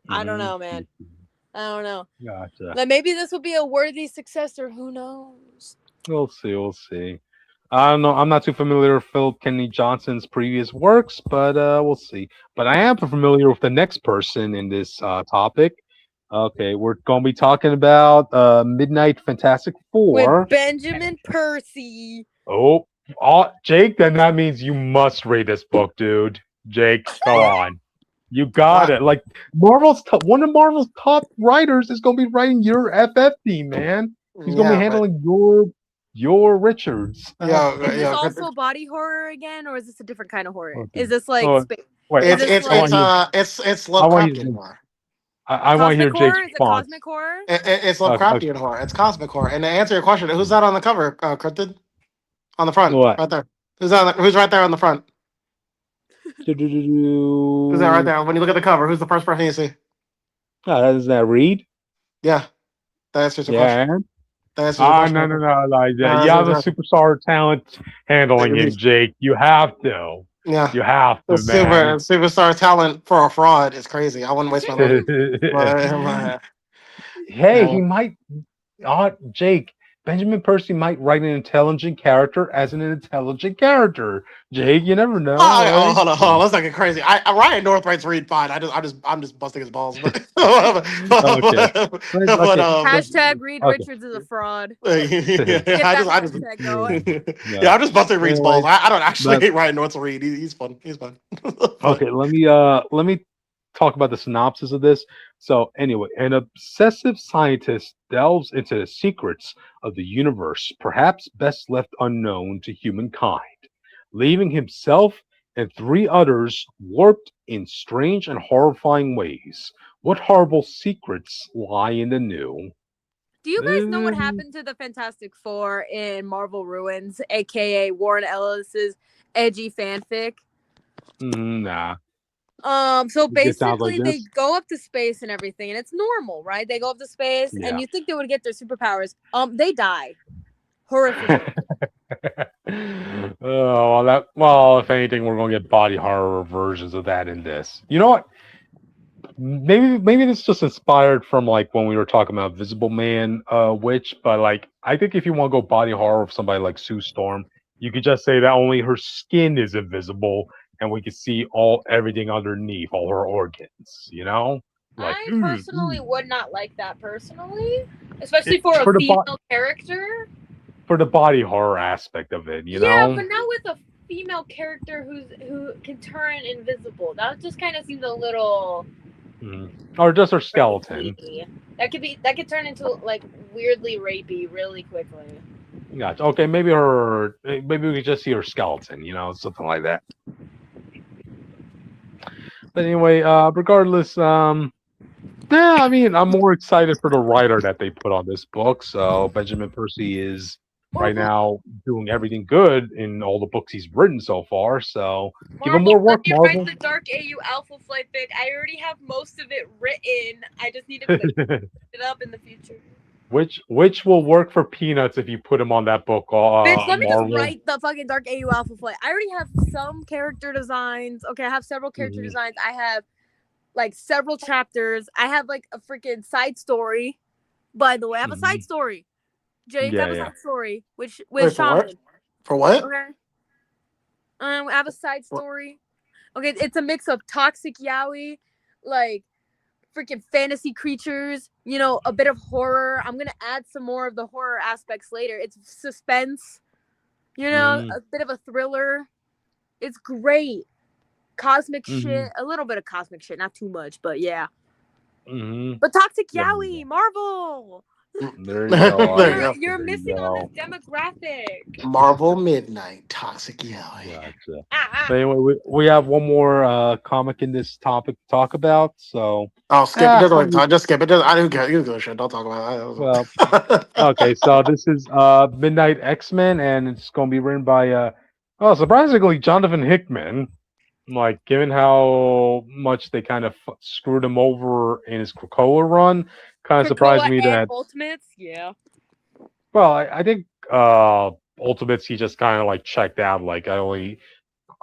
I don't know, man. I don't know. Gotcha. Like maybe this will be a worthy successor. Who knows? We'll see. We'll see. I don't know. I'm not too familiar with Philip Kennedy Johnson's previous works, but we'll see. But I am familiar with the next person in this topic. Okay, we're going to be talking about Midnight Fantastic Four. With Benjamin Percy. Oh, Jake, then that means you must read this book, dude. Jake, go on. You got it. Like one of Marvel's top writers is going to be writing your FFD, man. He's going to be handling your Richards. Is this also body horror again, or is this a different kind of horror? Okay. Is this like wait, it's Lovecraftian horror. I want to hear Jake's response. Is it cosmic horror? It's Lovecraftian horror. It's cosmic horror. And to answer your question, who's that on the cover, Cryptid? On the front, right there. Who's right there on the front? Who's that right there? When you look at the cover, who's the first person you see? Is that Reed? Yeah, that answers your question. No. Like that. You have a superstar talent handling it, Jake. You have to. Yeah, you have to. Superstar talent for a fraud is crazy. I wouldn't waste my money. Hey, he might. Jake. Benjamin Percy might write an intelligent character as an intelligent character. Jake, you never know. Hold on. Let's not get crazy. Ryan North writes Reed fine. I'm just busting his balls. But, hashtag Reed Richards is a fraud. I'm just busting Reed's balls. I don't actually hate Ryan North's Reed. He's fun. He's fun. Okay, let me talk about the synopsis of this. So anyway, an obsessive scientist delves into the secrets of the universe, perhaps best left unknown to humankind, leaving himself and 3 others warped in strange and horrifying ways. What horrible secrets lie in the new? Do you guys know what happened to the Fantastic Four in Marvel Ruins, aka Warren Ellis's edgy fanfic? Nah. So basically they go up to space and everything, and it's normal, right? They go up to space, and you think they would get their superpowers. They die. Horrific. If anything, we're gonna get body horror versions of that in this. You know what? Maybe this is just inspired from like when we were talking about Visible Man Witch, but like I think if you want to go body horror of somebody like Sue Storm, you could just say that only her skin is invisible. And we can see everything underneath, all her organs, you know? Like, I personally would not like that personally. Especially for a female character. For the body horror aspect of it, you know? Yeah, but not with a female character who can turn invisible. That just kind of seems a little or just her skeleton. That could turn into like weirdly rapey really quickly. Gotcha. Okay, maybe we could just see her skeleton, you know, something like that. But anyway, regardless, I mean, I'm more excited for the writer that they put on this book. So Benjamin Percy is right now doing everything good in all the books he's written so far. So give him more work, Marvel. Write the Dark AU Alpha Flight fic. I already have most of it written. I just need to put it up in the future. Which will work for peanuts if you put him on that book. Bitch, let me just write the fucking Dark AU Alpha Flight. I already have some character designs. Okay, I have several character designs. I have like several chapters. I have like a freaking side story. By the way, I have a side story. Jake, I have a side story with Shaman. For what? Okay. I have a side story. Okay, it's a mix of toxic yaoi, like freaking fantasy creatures, you know, a bit of horror. I'm gonna add some more of the horror aspects later. It's suspense, you know, a bit of a thriller. It's great. Cosmic shit, a little bit of cosmic shit, not too much, but yeah. But toxic yaoi, Marvel. There you go. You're missing on this demographic. Marvel Midnight, toxic yaoi. Gotcha. So anyway, we have one more comic in this topic to talk about. So skip it. Just skip it. I didn't care. You go shit. Don't talk about it. Well, okay. So this is Midnight X-Men, and it's going to be written by surprisingly Jonathan Hickman. Like, given how much they kind of screwed him over in his Krakoa run, kind of surprised me that Ultimates, yeah. Well, I think Ultimates he just kind of like checked out. Like, I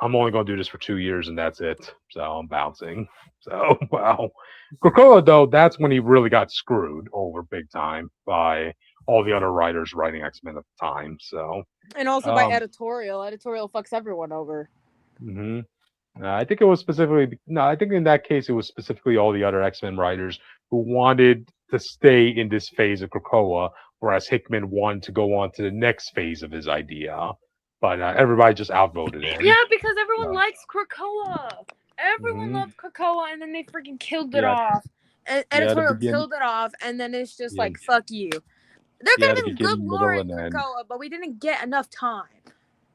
I'm only going to do this for 2 years and that's it. So I'm bouncing. So, wow. Krakoa, though, that's when he really got screwed over big time by all the other writers writing X-Men at the time. So, And also by editorial. Editorial fucks everyone over. mhm. I think it was specifically, no, I think in that case, it was specifically all the other X-Men writers who wanted to stay in this phase of Krakoa, whereas Hickman wanted to go on to the next phase of his idea. But everybody just outvoted him. Yeah, because everyone likes Krakoa. Everyone loved Krakoa, and then they freaking killed it off. And editorial killed it off, and then it's just like, fuck you. There could have been good lore in Krakoa, but we didn't get enough time.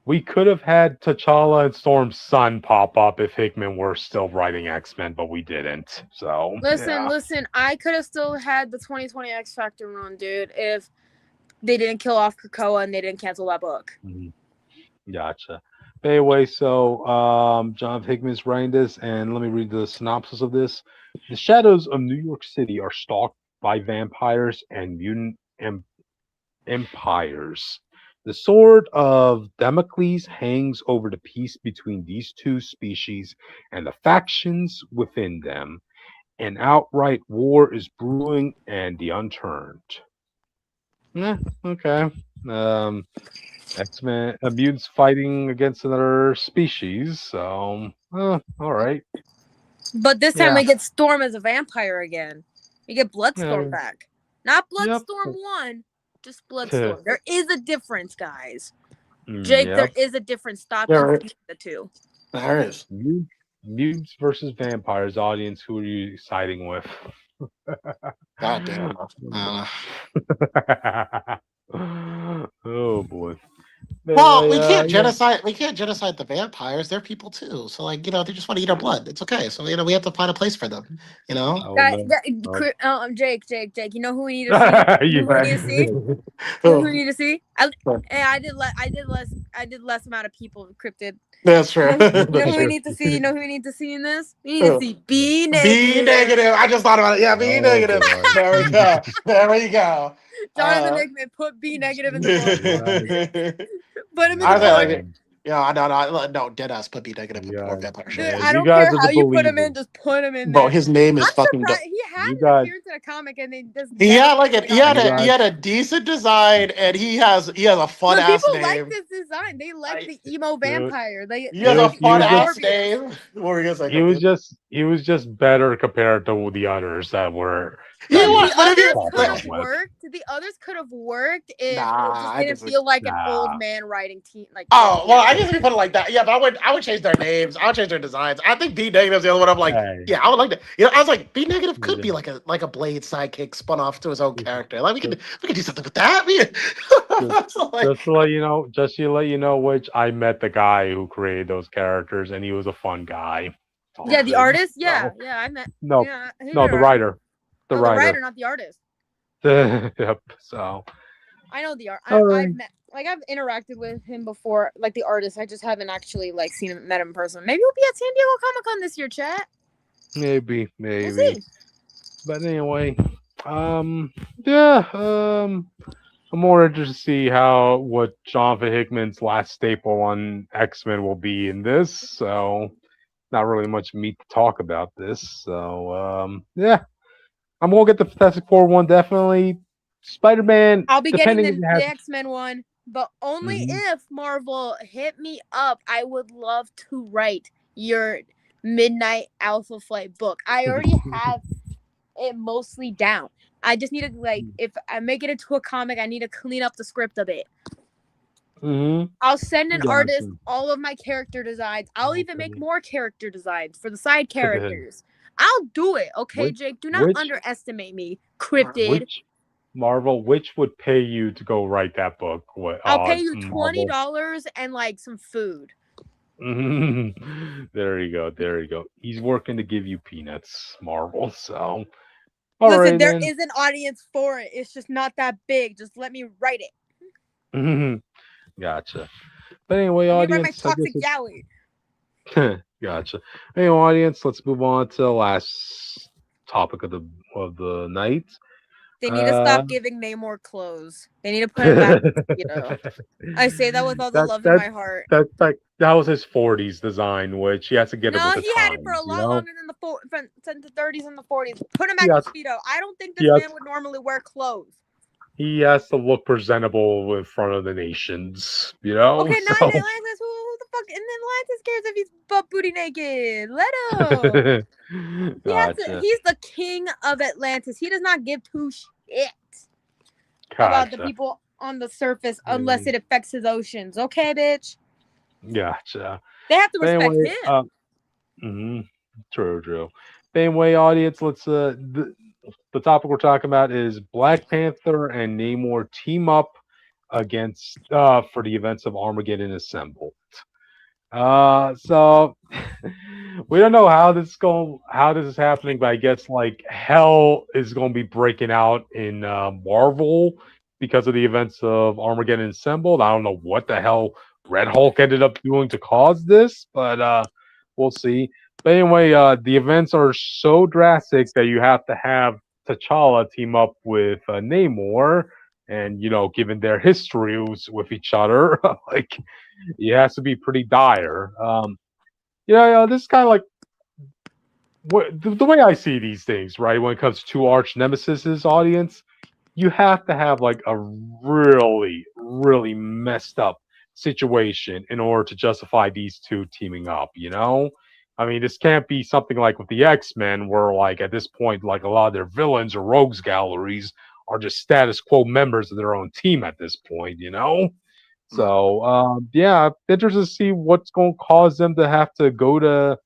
We could have had T'Challa and Storm's son pop up if Hickman were still writing X-Men, but we didn't. So listen, I could have still had the 2020 X Factor run, dude, if they didn't kill off Krakoa and they didn't cancel that book. Gotcha. But anyway, so John Hickman's writing this, and let me read the synopsis of this. The shadows of New York City are stalked by vampires and mutant empires. The sword of Damocles hangs over the peace between these two species and the factions within them. An outright war is brewing and the unturned. Okay. X-Men, mutants fighting against another species. So, all right. But this time we get Storm as a vampire again. We get Bloodstorm back. Not Bloodstorm 1. Just Bloodstorm. There is a difference, guys. Jake, there is a difference. Stop confusing the two. There is. Mutants versus vampires. Audience, who are you siding with? God damn. Oh boy. Well, we can't genocide. We can't genocide the vampires. They're people too. So, like, they just want to eat our blood. It's okay. So, we have to find a place for them. Jake. You know who we need to see? Who we need to see? I did less amount of people encrypted. That's true. You know who we need to see? You know who we need to see in this? We need to see B negative. B negative. I just thought about it. Yeah, B negative. There we go. There we go. Jonathan Hickman put B negative in the book. Put him in the book. No, deadass put B negative in the vampire shit. I don't care how you put him in, just put him in there. Bro, his name is fucking. He had an appearance in a comic, and they just. He had a decent design, and he has a fun ass name. People like this design. They like the emo vampire. He has a fun ass name. What were you gonna say? He was just better compared to the others that were. The others could have worked if it just didn't feel like an old man writing team. Like, I guess we put it like that. Yeah, but I would change their names. I would change their designs. I think B negative's the other one. I'm like, yeah, I would like that. I was like, B negative could be like a Blade sidekick spun off to his own character. Like we could do something with that. Just to let you know, which I met the guy who created those characters, and he was a fun guy. Yeah, the artist. Yeah, I met. No, the writer. The writer, not the artist. Yep. So I know the art. I've interacted with him before, like the artist. I just haven't actually met him in person. Maybe we'll be at San Diego Comic-Con this year, chat. Maybe. We'll see. But anyway, I'm more interested to see what Jonathan Hickman's last staple on X-Men will be in this. So not really much meat to talk about this. So I'm gonna get the Fantastic Four one definitely. Spider-Man. I'll be getting the X-Men one, but only if Marvel hit me up. I would love to write your Midnight Alpha Flight book. I already have it mostly down. I just need to if I make it into a comic, I need to clean up the script a bit. I'll send an artist all of my character designs. I'll even make more character designs for the side characters. I'll do it, okay, Jake? Do not underestimate me, Cryptid. Which would pay you to go write that book? I'll pay you $20 and some food. There you go. He's working to give you peanuts, Marvel. So, listen, there is an audience for it. It's just not that big. Just let me write it. Gotcha. But anyway, audience. My toxic galley. Gotcha. Anyway, audience, let's move on to the last topic of the night. They need to stop giving Namor clothes. They need to put him back. I say that with all the love in my heart. that was his 40s design, which he has to get it No, with the he had it for a times, you lot know? longer than the 30s and the 40s. Put him He back in has, Speedo. I don't think he this has, man would normally wear clothes. he has to look presentable in front of the nations, you know? Okay, not in So, Atlantis. Who the fuck in Atlantis cares if he's butt booty naked? Let him. gotcha, He's the king of Atlantis. He does not give two shit about the gotcha, people on the surface unless mm, it affects his oceans. Okay, bitch. gotcha. They have to But respect anyway, him. mhm, true. But anyway, audience, let's the topic we're talking about is Black Panther and Namor team up against for the events of Armageddon Assemble. So we don't know how this is happening, but I guess like hell is going to be breaking out in Marvel because of the events of Armageddon Assembled. I don't know what the hell Red Hulk ended up doing to cause this, but we'll see. But anyway, the events are so drastic that you have to have T'Challa team up with Namor, and given their histories with each other, like it has to be pretty dire. This is kind of like the way I see these things, right? When it comes to arch nemesis's audience, you have to have like a really, really messed up situation in order to justify these two teaming up. I mean, this can't be something like with the X-Men, where like at this point, like a lot of their villains or rogues galleries are just status quo members of their own team at this point. So yeah, interested to see what's going to cause them to have to go to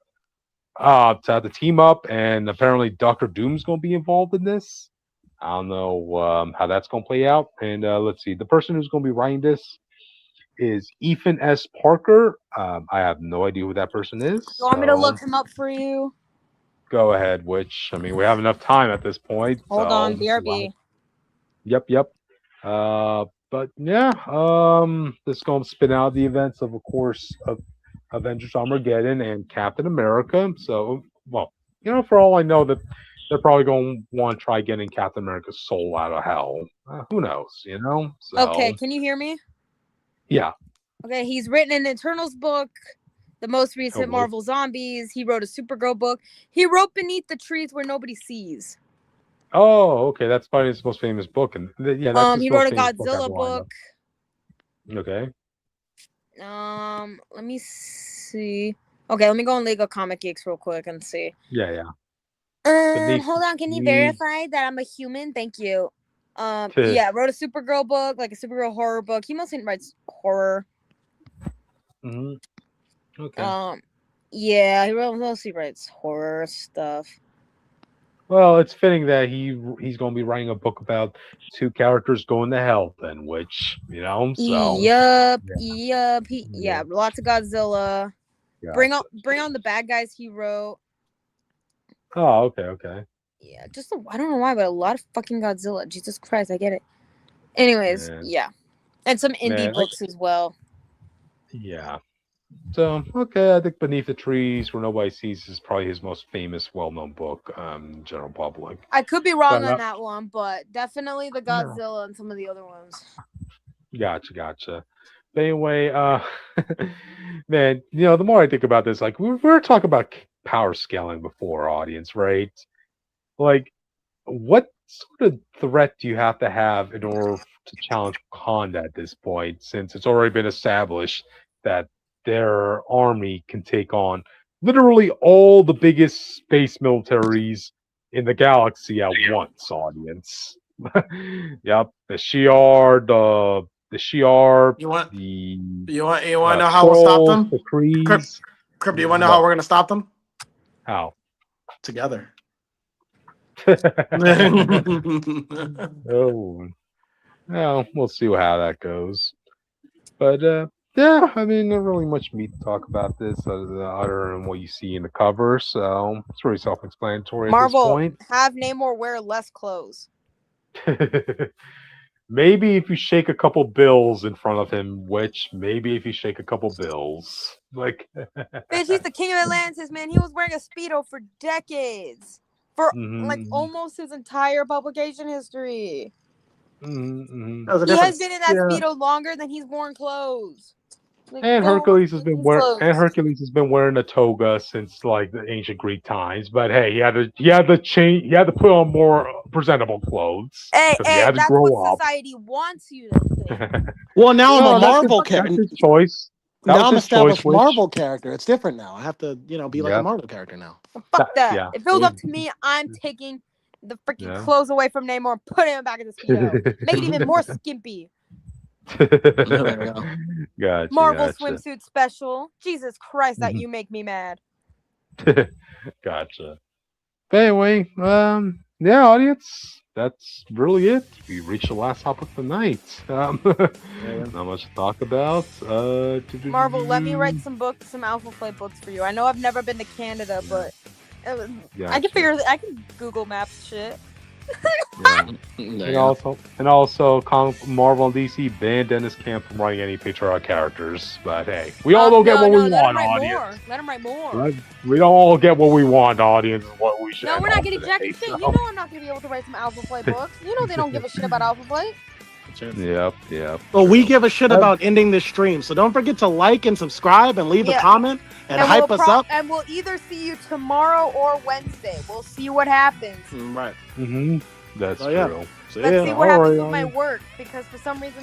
have to team up, and apparently Doctor Doom's going to be involved in this. I don't know how that's going to play out. And let's see, the person who's going to be writing this is Ethan S. Parker. I have no idea who that person is. You want me to So look him up for you? go ahead. Which I mean, we have enough time at this point. Hold So on, BRB. Yep. But yeah, this is going to spin out the events of course, of Avengers Armageddon and Captain America. So, well, for all I know, that they're probably going to want to try getting Captain America's soul out of hell. Who knows? So, Okay, can you hear me? yeah. Okay, he's written an Eternals book, the most recent Totally. Marvel Zombies. He wrote a Supergirl book. He wrote Beneath the Trees Where Nobody Sees. Oh, okay. That's probably his most famous book, and yeah, that's his He most wrote a famous book Godzilla I've lined up. book. Okay. Let me see. Okay, let me go on Lego Comic Geeks real quick and see. Yeah. Beneath Hold on. Can you the- verify that I'm a human? Thank you. Yeah, wrote a Supergirl book, like a Supergirl horror book. He mostly writes horror. Mhm. Okay. Yeah, he mostly writes horror stuff. Well, it's fitting that he's going to be writing a book about two characters going to hell, then, which so Yep. Yeah. Lots of Godzilla. yeah. Bring on the bad guys he wrote. Oh, okay. Yeah, I don't know why, but a lot of fucking Godzilla. Jesus Christ, I get it. Anyways, Man. yeah, and some indie books as well. Yeah. So okay, I think Beneath the Trees Where Nobody Sees is probably his most famous, well-known book, general public. I could be wrong on that one, but definitely the Godzilla and some of the other ones. Gotcha. But anyway, man, the more I think about this, like we were talking about power scaling before, audience, right? Like, what sort of threat do you have to have in order to challenge Wakanda at this point, since it's already been established that their army can take on literally all the biggest space militaries in the galaxy at once, audience? Yep, the Shi'ar, the Shi'ar, You want the you want to know how we'll stop them? the Krees. Crip, do you want to know how we're gonna stop them? How? Together. Oh, well, we'll see how that goes. But yeah, I mean, not really much meat to talk about this other than what you see in the cover. So it's really self-explanatory Marvel, at this point. have Namor wear less clothes. Maybe if you shake a couple bills in front of him, maybe if you shake a couple bills, like. Bitch, he's the king of Atlantis, man. He was wearing a Speedo for decades. For like almost his entire publication history. Mm-hmm. He has been in that Speedo longer than he's worn clothes. Like, And go Hercules with your flows. Hercules has been wearing a toga since like the ancient Greek times. But hey, he had to put on more presentable clothes Hey, because he had to that's grow what up. society wants you to think. Well, now I'm No, a Marvel that's character. his choice. That Now was I'm his established choice. Marvel character. It's different now. I have to, be like a Yep. Marvel character now. Fuck that. Yeah. If it was up to me, I'm taking the freaking Yeah. clothes away from Namor and putting him back in the Speedo. Make it even more skimpy. There we go. Gotcha. Marvel Gotcha. swimsuit special. Jesus Christ, that Mhm. you make me mad. Gotcha. But anyway, yeah, audience, that's really it. We reached the last topic of the night. Not much to talk about. Marvel, let me write some Alpha Flight books for you. I know I've never been to Canada, but I can Google Maps shit. Yeah. And also, Marvel and DC banned Deniz Camp from writing any patriotic characters. But hey, we all don't get what we want, audience. Let him write more. We don't all get what we want, audience. Is what we should. No, we're not getting jack and shit. You know I'm not gonna be able to write some Alpha Flight books. You know they don't give a shit about Alpha Flight. Yep. Well, we give a shit about ending this stream, so don't forget to like and subscribe and leave a comment and hype us up. And we'll either see you tomorrow or Wednesday. We'll see what happens. Right. That's true. So, Let's see what happens with my work, because for some reason